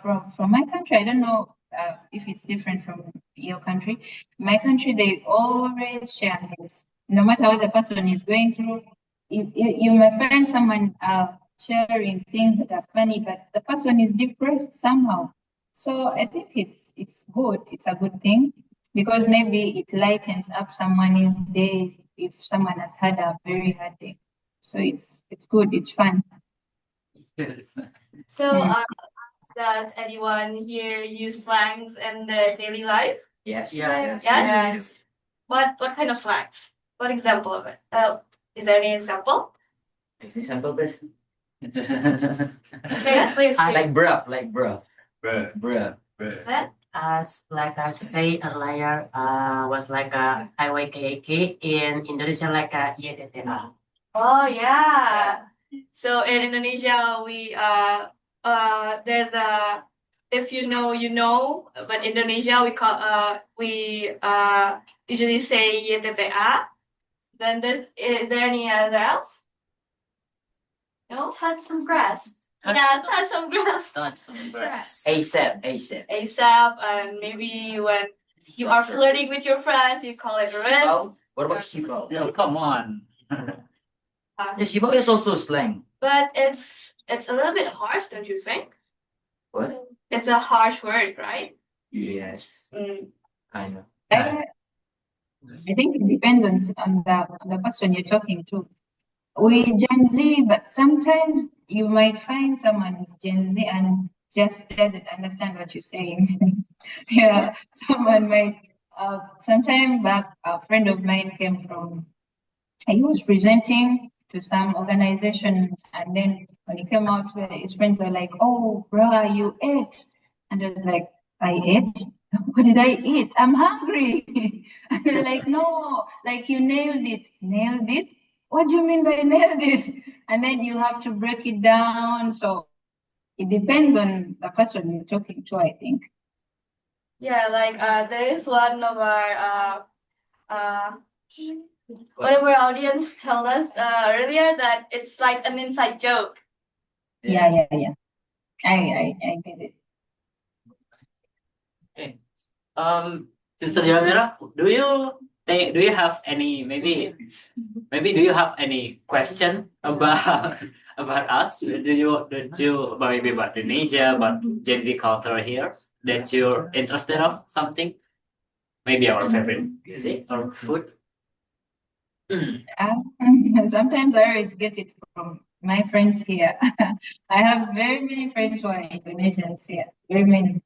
from my country, I don't know if it's different from your country. My country, they always share news. No matter what the person is going through, you may find someone sharing things that are funny, but the person is depressed somehow. So I think it's good. It's a good thing because maybe it lightens up someone's days if someone has had a very hard day. So it's good. It's fun. So, does anyone here use slangs in their daily life? Yes. Yes. What kind of slangs? What example of it? Is there any example? Example, please. Yes, please. Like bruh, bruh. That? As like I say earlier, was like a IYKK in Indonesia like a YTTA. Oh yeah. So in Indonesia we there's a if you know you know, but Indonesia we usually say YTTA. Then is there any other else? No? Touch some grass. Yeah, touch some grass. Grass. ASAP. ASAP, and maybe when you are flirting with your friends, you call it red. Oh, what about Shibao? Yo, come on. Yeah, Shibao is also slang. But it's a little bit harsh, don't you think? What? It's a harsh word, right? Yes, I know. I think it depends on the person you're talking to. We Gen Z, but sometimes you might find someone who's Gen Z and just doesn't understand what you're saying. Yeah, someone might. Sometime back, a friend of mine came from. He was presenting to some organization, and then when he came out, his friends were like, "Oh, bruh, you ate," and I was like, "I ate? What did I eat? I'm hungry." And they're like, "No, like you nailed it." Nailed it? What do you mean by nailed it? And then you have to break it down. So it depends on the person you're talking to, I think. Yeah, like there is one of our one of our audience told us earlier that it's like an inside joke. Yeah. I get it. Okay. Sister Jamirah, do you have any maybe do you have any question about us? Do you maybe about Indonesia, about Gen Z culture here that you're interested of something? Maybe our favorite music or food? Sometimes I always get it from my friends here. I have very many friends who are Indonesians here, very many.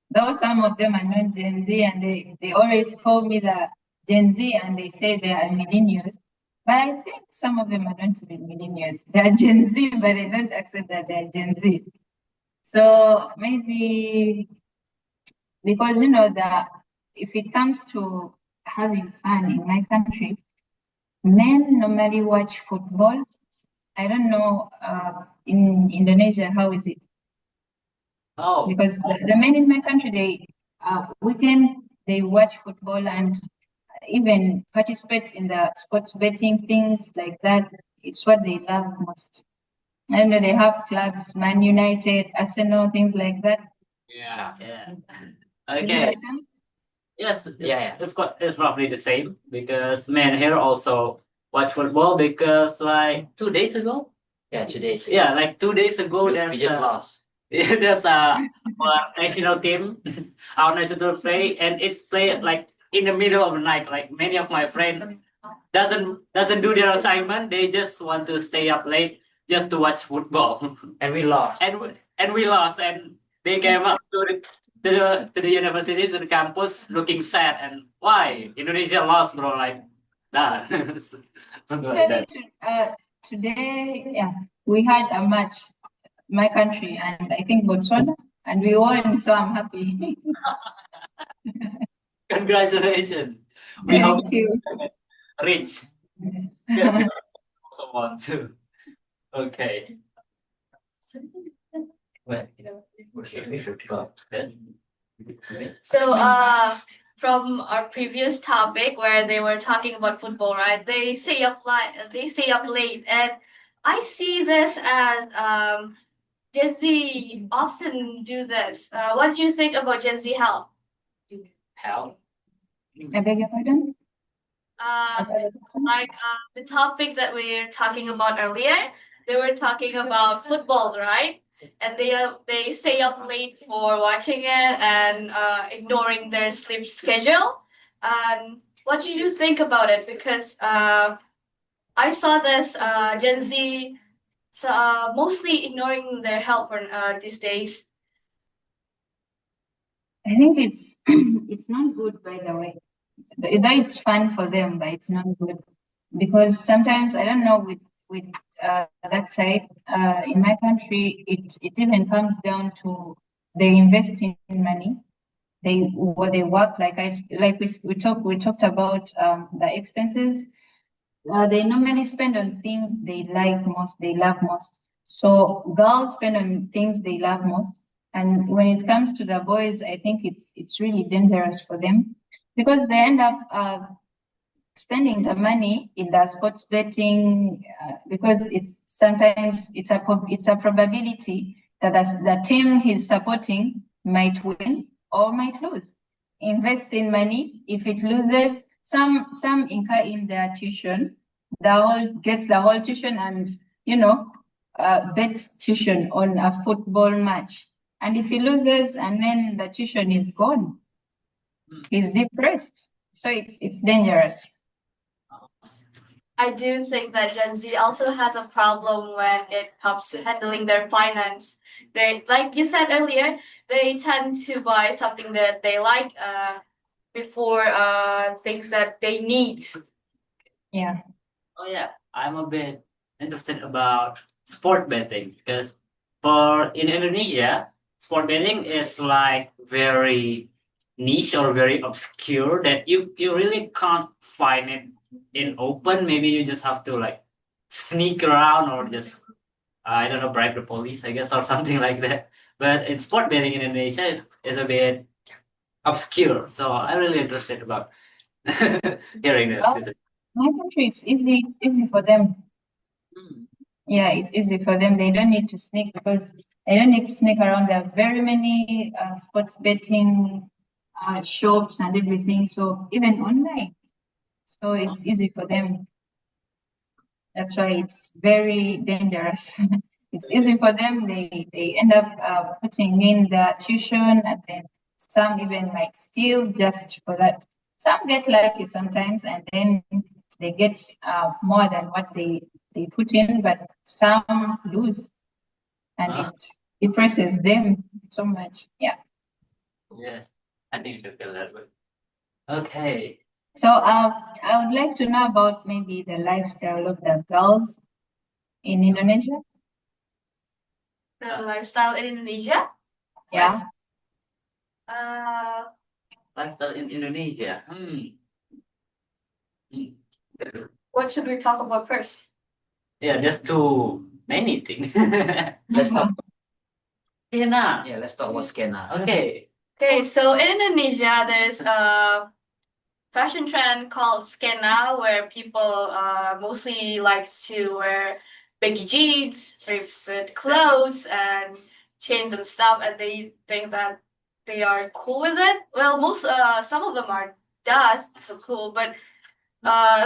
Though some of them are not Gen Z, and they always call me the Gen Z, and they say they are millennials. But I think some of them are not to be millennials. They are Gen Z, but they don't accept that they are Gen Z. So maybe because that if it comes to having fun in my country, men normally watch football. I don't know in Indonesia how is it, Oh, because the men in my country they weekend they watch football and even participate in the sports betting things like that. It's what they love most. I know they have clubs, Man United, Arsenal, things like that. yeah. Is it Okay. the same? Yes, it's roughly the same because men here also watch football because like 2 days ago. Yeah, 2 days. Yeah, like 2 days ago We there's just lost. there's our national team, our national play, and it's played like in the middle of the night. Like many of my friends doesn't do their assignment. They just want to stay up late just to watch football. And we lost. And we lost, and they came up to the university, to the campus, looking sad. And why Indonesia lost, bro? Like that. Something like that. Today, yeah, we had a match, my country, and I think Botswana, and we won, so I'm happy. Congratulations. We hope Thank you. reach. Yeah, we also want to. Okay. So from our previous topic where they were talking about football, right? They stay up late, and I see this as Gen Z often do this. What do you think about Gen Z health? Hell. I beg your pardon? Like the topic that we were talking about earlier, they were talking about footballs, right? And they stay up late for watching it and ignoring their sleep schedule. What do you think about it? Because I saw this Gen Z mostly ignoring their health these days. I think it's it's not good, by the way. Though it's fun for them, but it's not good because sometimes I don't know with that side. In my country, it even comes down to they invest in money. They work like we talked about the expenses. They normally spend on things they like most, they love most. So girls spend on things they love most. And when it comes to the boys, I think it's really dangerous for them because they end up spending the money in the sports betting because it's sometimes it's a probability that the team he's supporting might win or might lose. Invest in money. If it loses, some incur in their tuition. The whole gets the whole tuition and bets tuition on a football match. And if he loses and then the tuition is gone, he's depressed. So it's dangerous. I do think that Gen Z also has a problem when it comes to handling their finance. They, like you said earlier, they tend to buy something that they like before things that they need. Yeah. Oh yeah, I'm a bit interested about sport betting because in Indonesia, sport betting is like very niche or very obscure that you really can't find it in open. Maybe you just have to like sneak around or just I don't know, bribe the police, I guess, or something like that. But in sport betting in Indonesia is a bit obscure. So I'm really interested about hearing that. My country, it's easy for them. Yeah, it's easy for them. They don't need to sneak because they don't need to sneak around. There are very many sports betting shops and everything. So even online, so it's easy for them. That's why it's very dangerous. It's easy for them. They end up putting in the tuition, and then some even might steal just for that. Some get lucky sometimes, and then they get more than what they put in, but some lose, and it depresses them so much. Yeah. Yes, I think you feel that way. Okay. So I would like to know about maybe the lifestyle of the girls in Indonesia. The lifestyle in Indonesia. Yeah. Lifestyle in Indonesia. What should we talk about first? Yeah, there's too many things. Let's talk. Skena. Yeah, let's talk about Skena. Okay. Okay, so in Indonesia, there's a fashion trend called Skena, where people mostly like to wear baggy jeans, thrifted clothes, and chains and stuff, and they think that they are cool with it. Well, some of them are so cool, but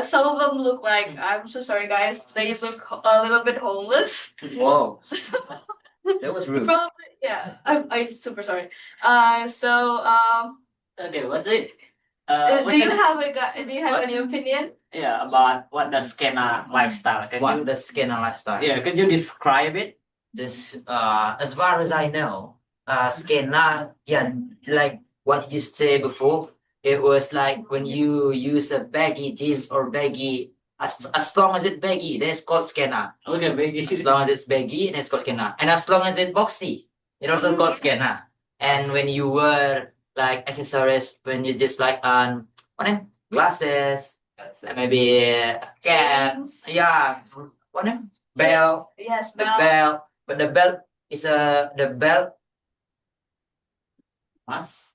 some of them look like, I'm so sorry guys, they look a little bit homeless. Whoa. That was rude. Probably, yeah. I'm super sorry. Okay, what do you have any opinion? Yeah, about what the Skena lifestyle? What's the Skena lifestyle? Yeah, could you describe it? This, as far as I know, Skena, yeah, like what you said before, it was like when you use a baggy jeans or baggy, as long as it's baggy, then it's called Skena. Okay, baggy. As long as it's baggy, then it's called Skena. And as long as it's boxy, it also called Skena. And when you wear like accessories, when you just like what name? Glasses, and maybe a cap, yeah, what name? Belt. Yes, The belt, but the belt is the belt. Mas?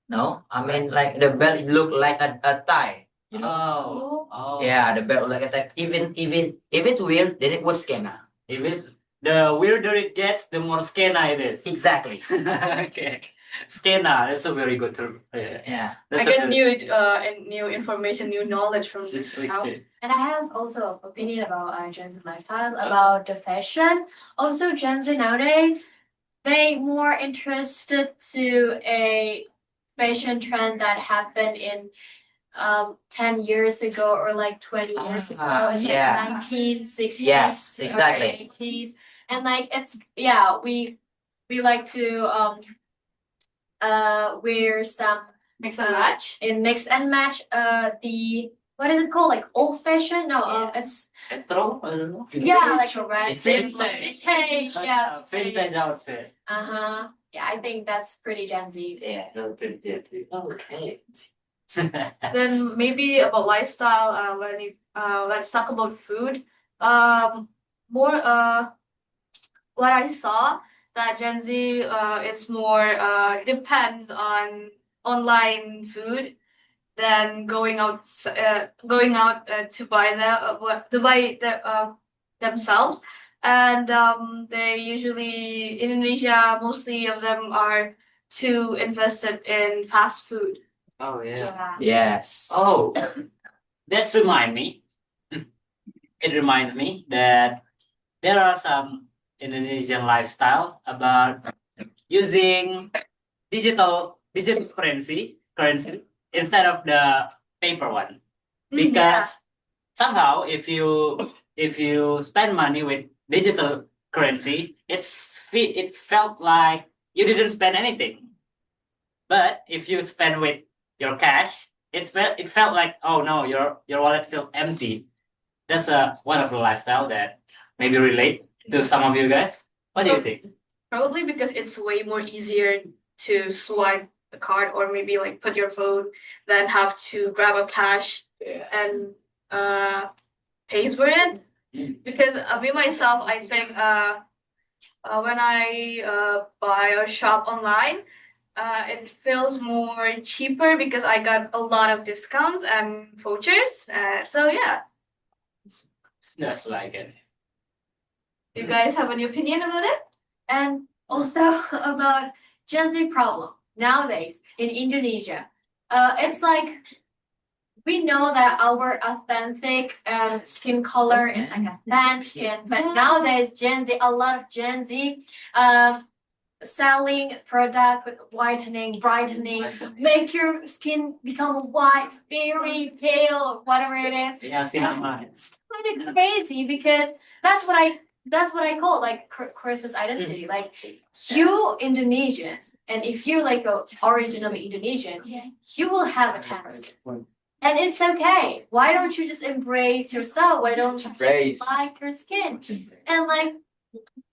No, I mean like the belt look like a tie. You know? Oh. Yeah, the belt like a tie. Even if it's weird, then it was Skena. If it's the weirder it gets, the more Skena it is. Exactly. Okay. Skena, that's a very good term. Yeah. I get new information, new knowledge from this now. Okay. And I have also an opinion about Gen Z lifestyle, about the fashion. Also, Gen Z nowadays, they more interested to a fashion trend that happened in 10 years ago or like 20 years ago. It's yeah. like 1960s Yes, exactly. or 80s. And like we like to wear some Mix and match. in mix and match. The what is it called? Like old fashioned? No, it's Retro, I don't know. yeah, like a red Vintage. vintage. Yeah, Vintage outfit. Yeah, I think that's pretty Gen Z. Yeah, okay. Then maybe about lifestyle. When you, let's talk about food. More what I saw that Gen Z is more depends on online food than going out to buy themselves. And they usually in Indonesia, mostly of them are too invested in fast food. Oh yeah. Yes. Oh, that's remind me. It reminds me that there are some Indonesian lifestyle about using digital currency instead of the paper one, because somehow if you spend money with digital currency, it felt like you didn't spend anything. But if you spend with your cash, it felt like, oh no, your wallet felt empty. That's a wonderful lifestyle that maybe relate to some of you guys. What do you think? Probably because it's way more easier to swipe a card or maybe like put your phone than have to grab a cash and pays for it. Because me myself, I think when I buy or shop online, it feels more cheaper because I got a lot of discounts and vouchers. So yeah, That's like it. you guys have any opinion about it? And also about Gen Z problem nowadays in Indonesia. It's like we know that our authentic skin color is like a tan skin, but nowadays a lot of Gen Z selling product with whitening, brightening, make your skin become white, very pale, or whatever it is. Yeah, cinema. It's kind of crazy because that's what I call like Chris's identity. Like you Indonesian, and if you're like originally Indonesian, you will have a tan skin. And it's okay. Why don't you just embrace yourself? Why don't you Embrace. just like your skin? And like,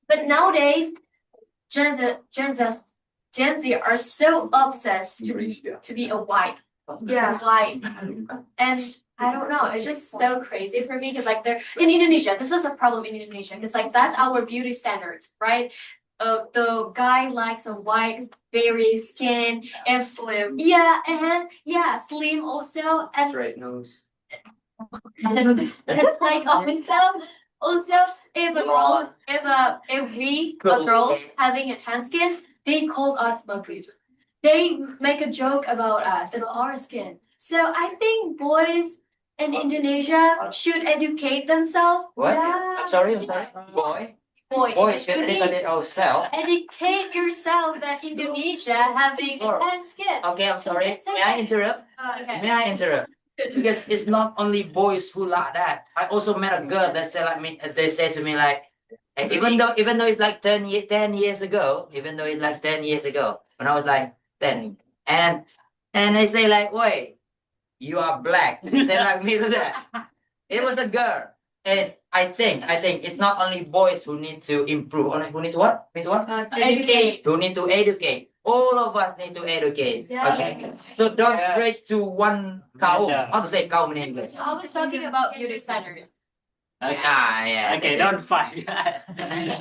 but nowadays, Gen Z are so obsessed to be a white. Yeah. White. And I don't know, it's just so crazy for me because like they're in Indonesia, this is a problem in Indonesia because like that's our beauty standards, right? The guy likes a white, very skin and Slim. yeah, and yeah, slim also, and Straight nose. like also if a girl if girls having a tan skin, they call us maghrib. They make a joke about us, about our skin. So I think boys in Indonesia should educate themselves. What? Yeah. I'm sorry. Boy, should educate ourselves. Educate yourself that Indonesia having a tan skin. Okay, I'm sorry. It's May I okay. interrupt? Okay. May I interrupt? Because it's not only boys who like that. I also met a girl that said like me. They say to me like, even though it's like 10 years ago, even though it's like 10 years ago, when I was like 10, and they say like, "Wait, you are black." They say like me to that. It was a girl, and I think it's not only boys who need to improve. Only who need to what? Educate. Who need to educate. All of us need to educate. Yeah. Okay. So don't straight to one kaum. How to say kaum in English? I was talking about beauty standard. Okay. Yeah. Okay, don't fight.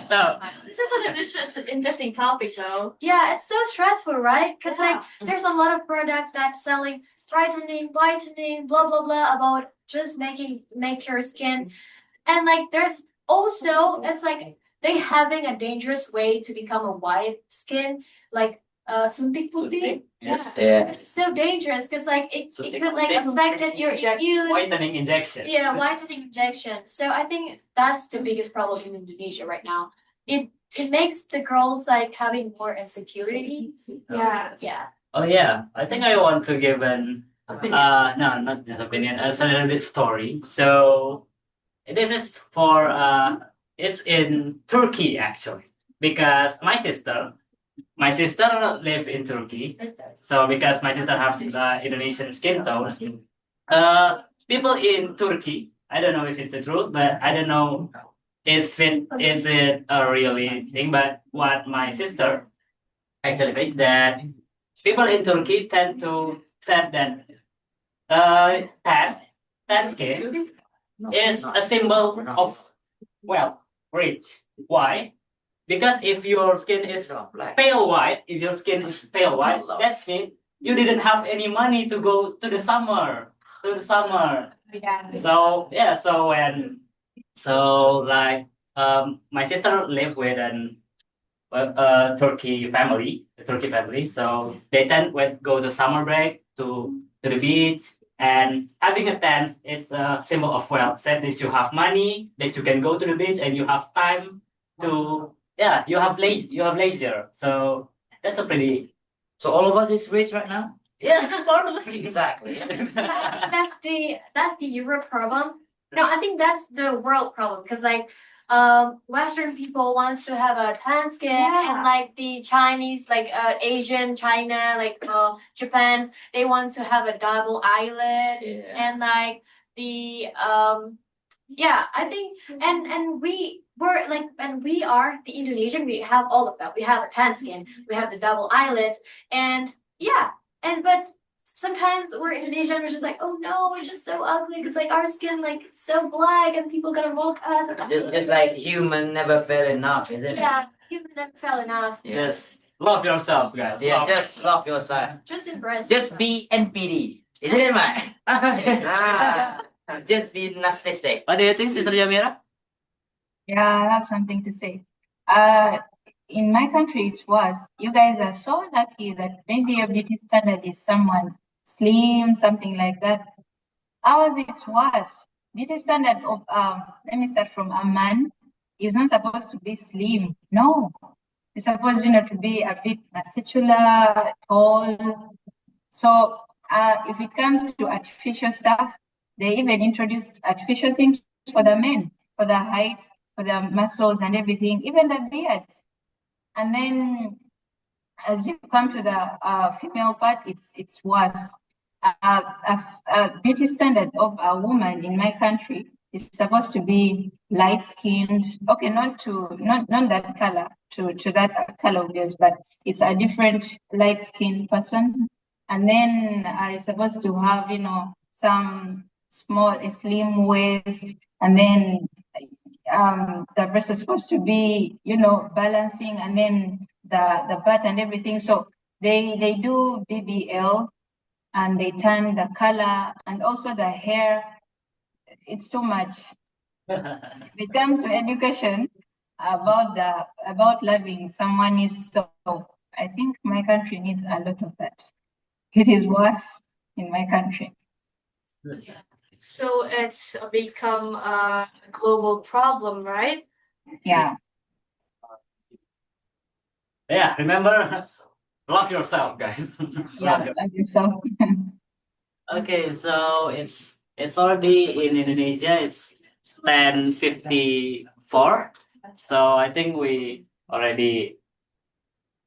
No. This is an interesting topic though. Yeah, it's so stressful, right? Because like there's a lot of products that selling brightening, whitening, blah blah blah about just make your skin, and like there's also it's like they having a dangerous way to become a white skin, like suntik putih. Yes. Yeah. It's so dangerous because like it could like affect your immune. Whitening injection. Yeah, whitening injection. So I think that's the biggest problem in Indonesia right now. It makes the girls like having more insecurities. Yeah. Yeah. Oh yeah, I think I want to give an no, not this opinion. It's a little bit story. So this is for it's in Turkey actually, because my sister my sister live in Turkey. So because my sister have Indonesian skin tone, people in Turkey, I don't know if it's the truth, but I don't know is it a really thing. But what my sister actually thinks that people in Turkey tend to said that tan skin is a symbol of wealth, rich. Why? Because if your skin is pale white, if your skin is pale white, that means you didn't have any money to go to the summer. To the summer. Yeah. So yeah, like my sister lived with a Turkey family, a Turkey family. So they tend to go to summer break to the beach, and having a tent is a symbol of wealth. Said that you have money, that you can go to the beach, and you have time to you have leisure. So that's a pretty. So all of us is rich right now. Yes, part of it. Exactly. That's the Europe problem. No, I think that's the world problem because like Western people wants to have a tan skin and like the Chinese like Asian China like Japan's they want to have a double eyelid and like the I think and we're like and we are the Indonesian we have all of that we have a tan skin we have the double eyelids and but sometimes we're Indonesian, we're just like, oh no, we're just so ugly because like our skin like it's so black and people gonna mock us. And Just like human never fell enough, isn't it? yeah, human never fell enough. Just love yourself, guys. Yeah, just love yourself. Just embrace. Just be NPD, isn't it, Mike? Just be narcissistic. What do you think, Sister Jamirah? Yeah, I have something to say. In my country, it's worse. You guys are so lucky that maybe your beauty standard is someone slim, something like that. Ours, it's worse. Beauty standard of, let me start from a man, is not supposed to be slim. No. It's supposed, to be a bit muscular, tall. So if it comes to artificial stuff, they even introduced artificial things for the men, for the height, for the muscles and everything, even the beards. And then as you come to the female part, it's worse. A beauty standard of a woman in my country is supposed to be light skinned. Okay, not that color to that color of yours, but it's a different light skinned person. And then it's supposed to have some small slim waist, and then the breast is supposed to be balancing, and then the butt and everything. So they do BBL, and they turn the color and also the hair. It's too much. If it comes to education about loving someone is so, I think my country needs a lot of that. It is worse in my country. So it's become a global problem, right? Yeah. Yeah, remember, love yourself, guys. Yeah, love yourself. Okay, so it's already in Indonesia. It's 10:54. So I think we already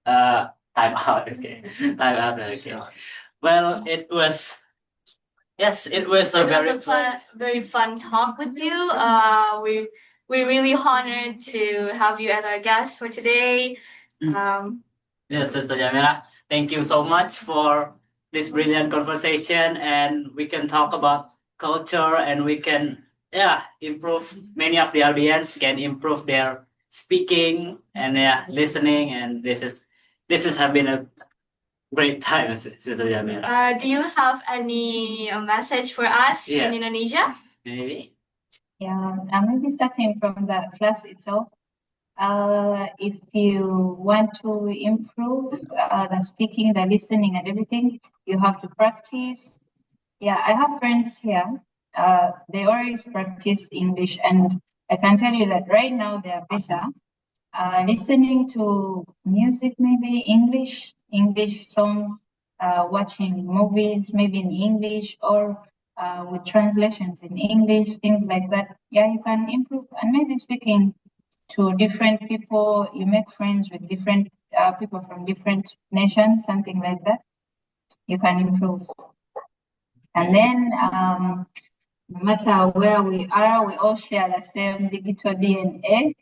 time out. Okay, time out. Okay. Well, it was a It was very a very fun talk with you. We're really honored to have you as our guest for today. Yes, Sister Jamirah. Thank you so much for this brilliant conversation, and we can talk about culture, and we can improve. Many of the audience can improve their speaking and listening, and this has been a great time, Sister Jamirah. Do you have any message for us in Yes. Indonesia? Maybe. Yeah, maybe starting from the class itself. If you want to improve the speaking, the listening, and everything, you have to practice. Yeah, I have friends here. They always practice English, and I can tell you that right now they are better. Listening to music, maybe English songs, watching movies, maybe in English, or with translations in English, things like that. Yeah, you can improve, and maybe speaking to different people, you make friends with different people from different nations, something like that, you can improve. And then no matter where we are, we all share the same digital DNA.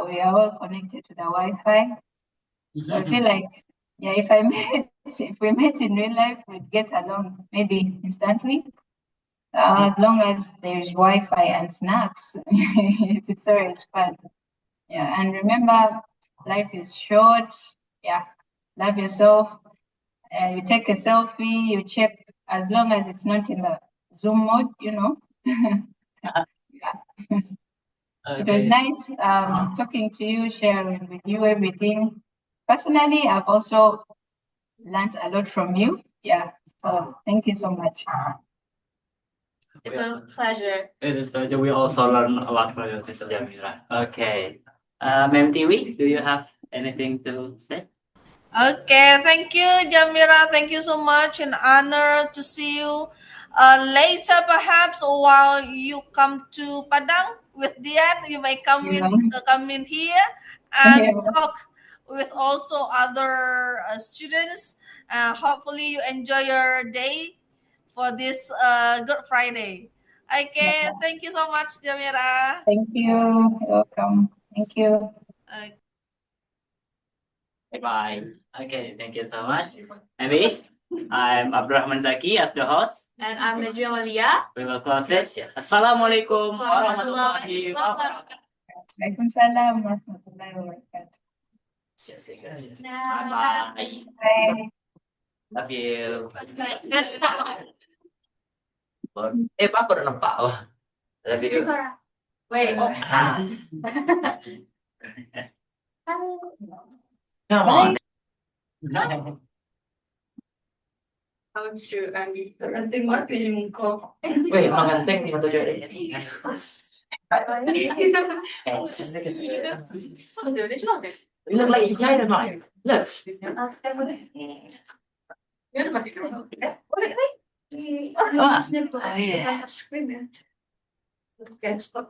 We are all connected to the Wi-Fi. So I feel like, yeah, if we met in real life, we'd get along maybe instantly. As long as there's Wi-Fi and snacks, it's always fun. Yeah, and remember, life is short. Yeah, love yourself. You take a selfie, you check, as long as it's not in the Zoom mode, you know. It was nice talking to you, sharing with you everything. Personally, I've also learned a lot from you. Yeah, so thank you so much. It's a pleasure. It is a pleasure. We also learn a lot from your sister Jamirah. Okay. Ma'am Tiwi, do you have anything to say? Okay, thank you, Jamirah. Thank you so much. An honor to see you. Later, perhaps while you come to Padang with Dian, you may come in here and Yeah. talk with also other students. Hopefully, you enjoy your day for this Good Friday. Okay, Yeah. thank you so much, Jamirah. Thank you. You're welcome. Thank you. Bye-bye. Okay, thank you so much. Maybe I'm Abdurrahman Zaki as the host. And I'm Najmi. We will close it. Assalamualaikum warahmatullahi wabarakatuh. Waalaikumsalam warahmatullahi wabarakatuh. Bye-bye. Bye. Love you. Pak, aku udah nampak. Love you. Wait. Come on. I'm sure nanti mati muka. Weh, menganteng di mata cewek ini. You look like China, man. Look. Oh, yeah.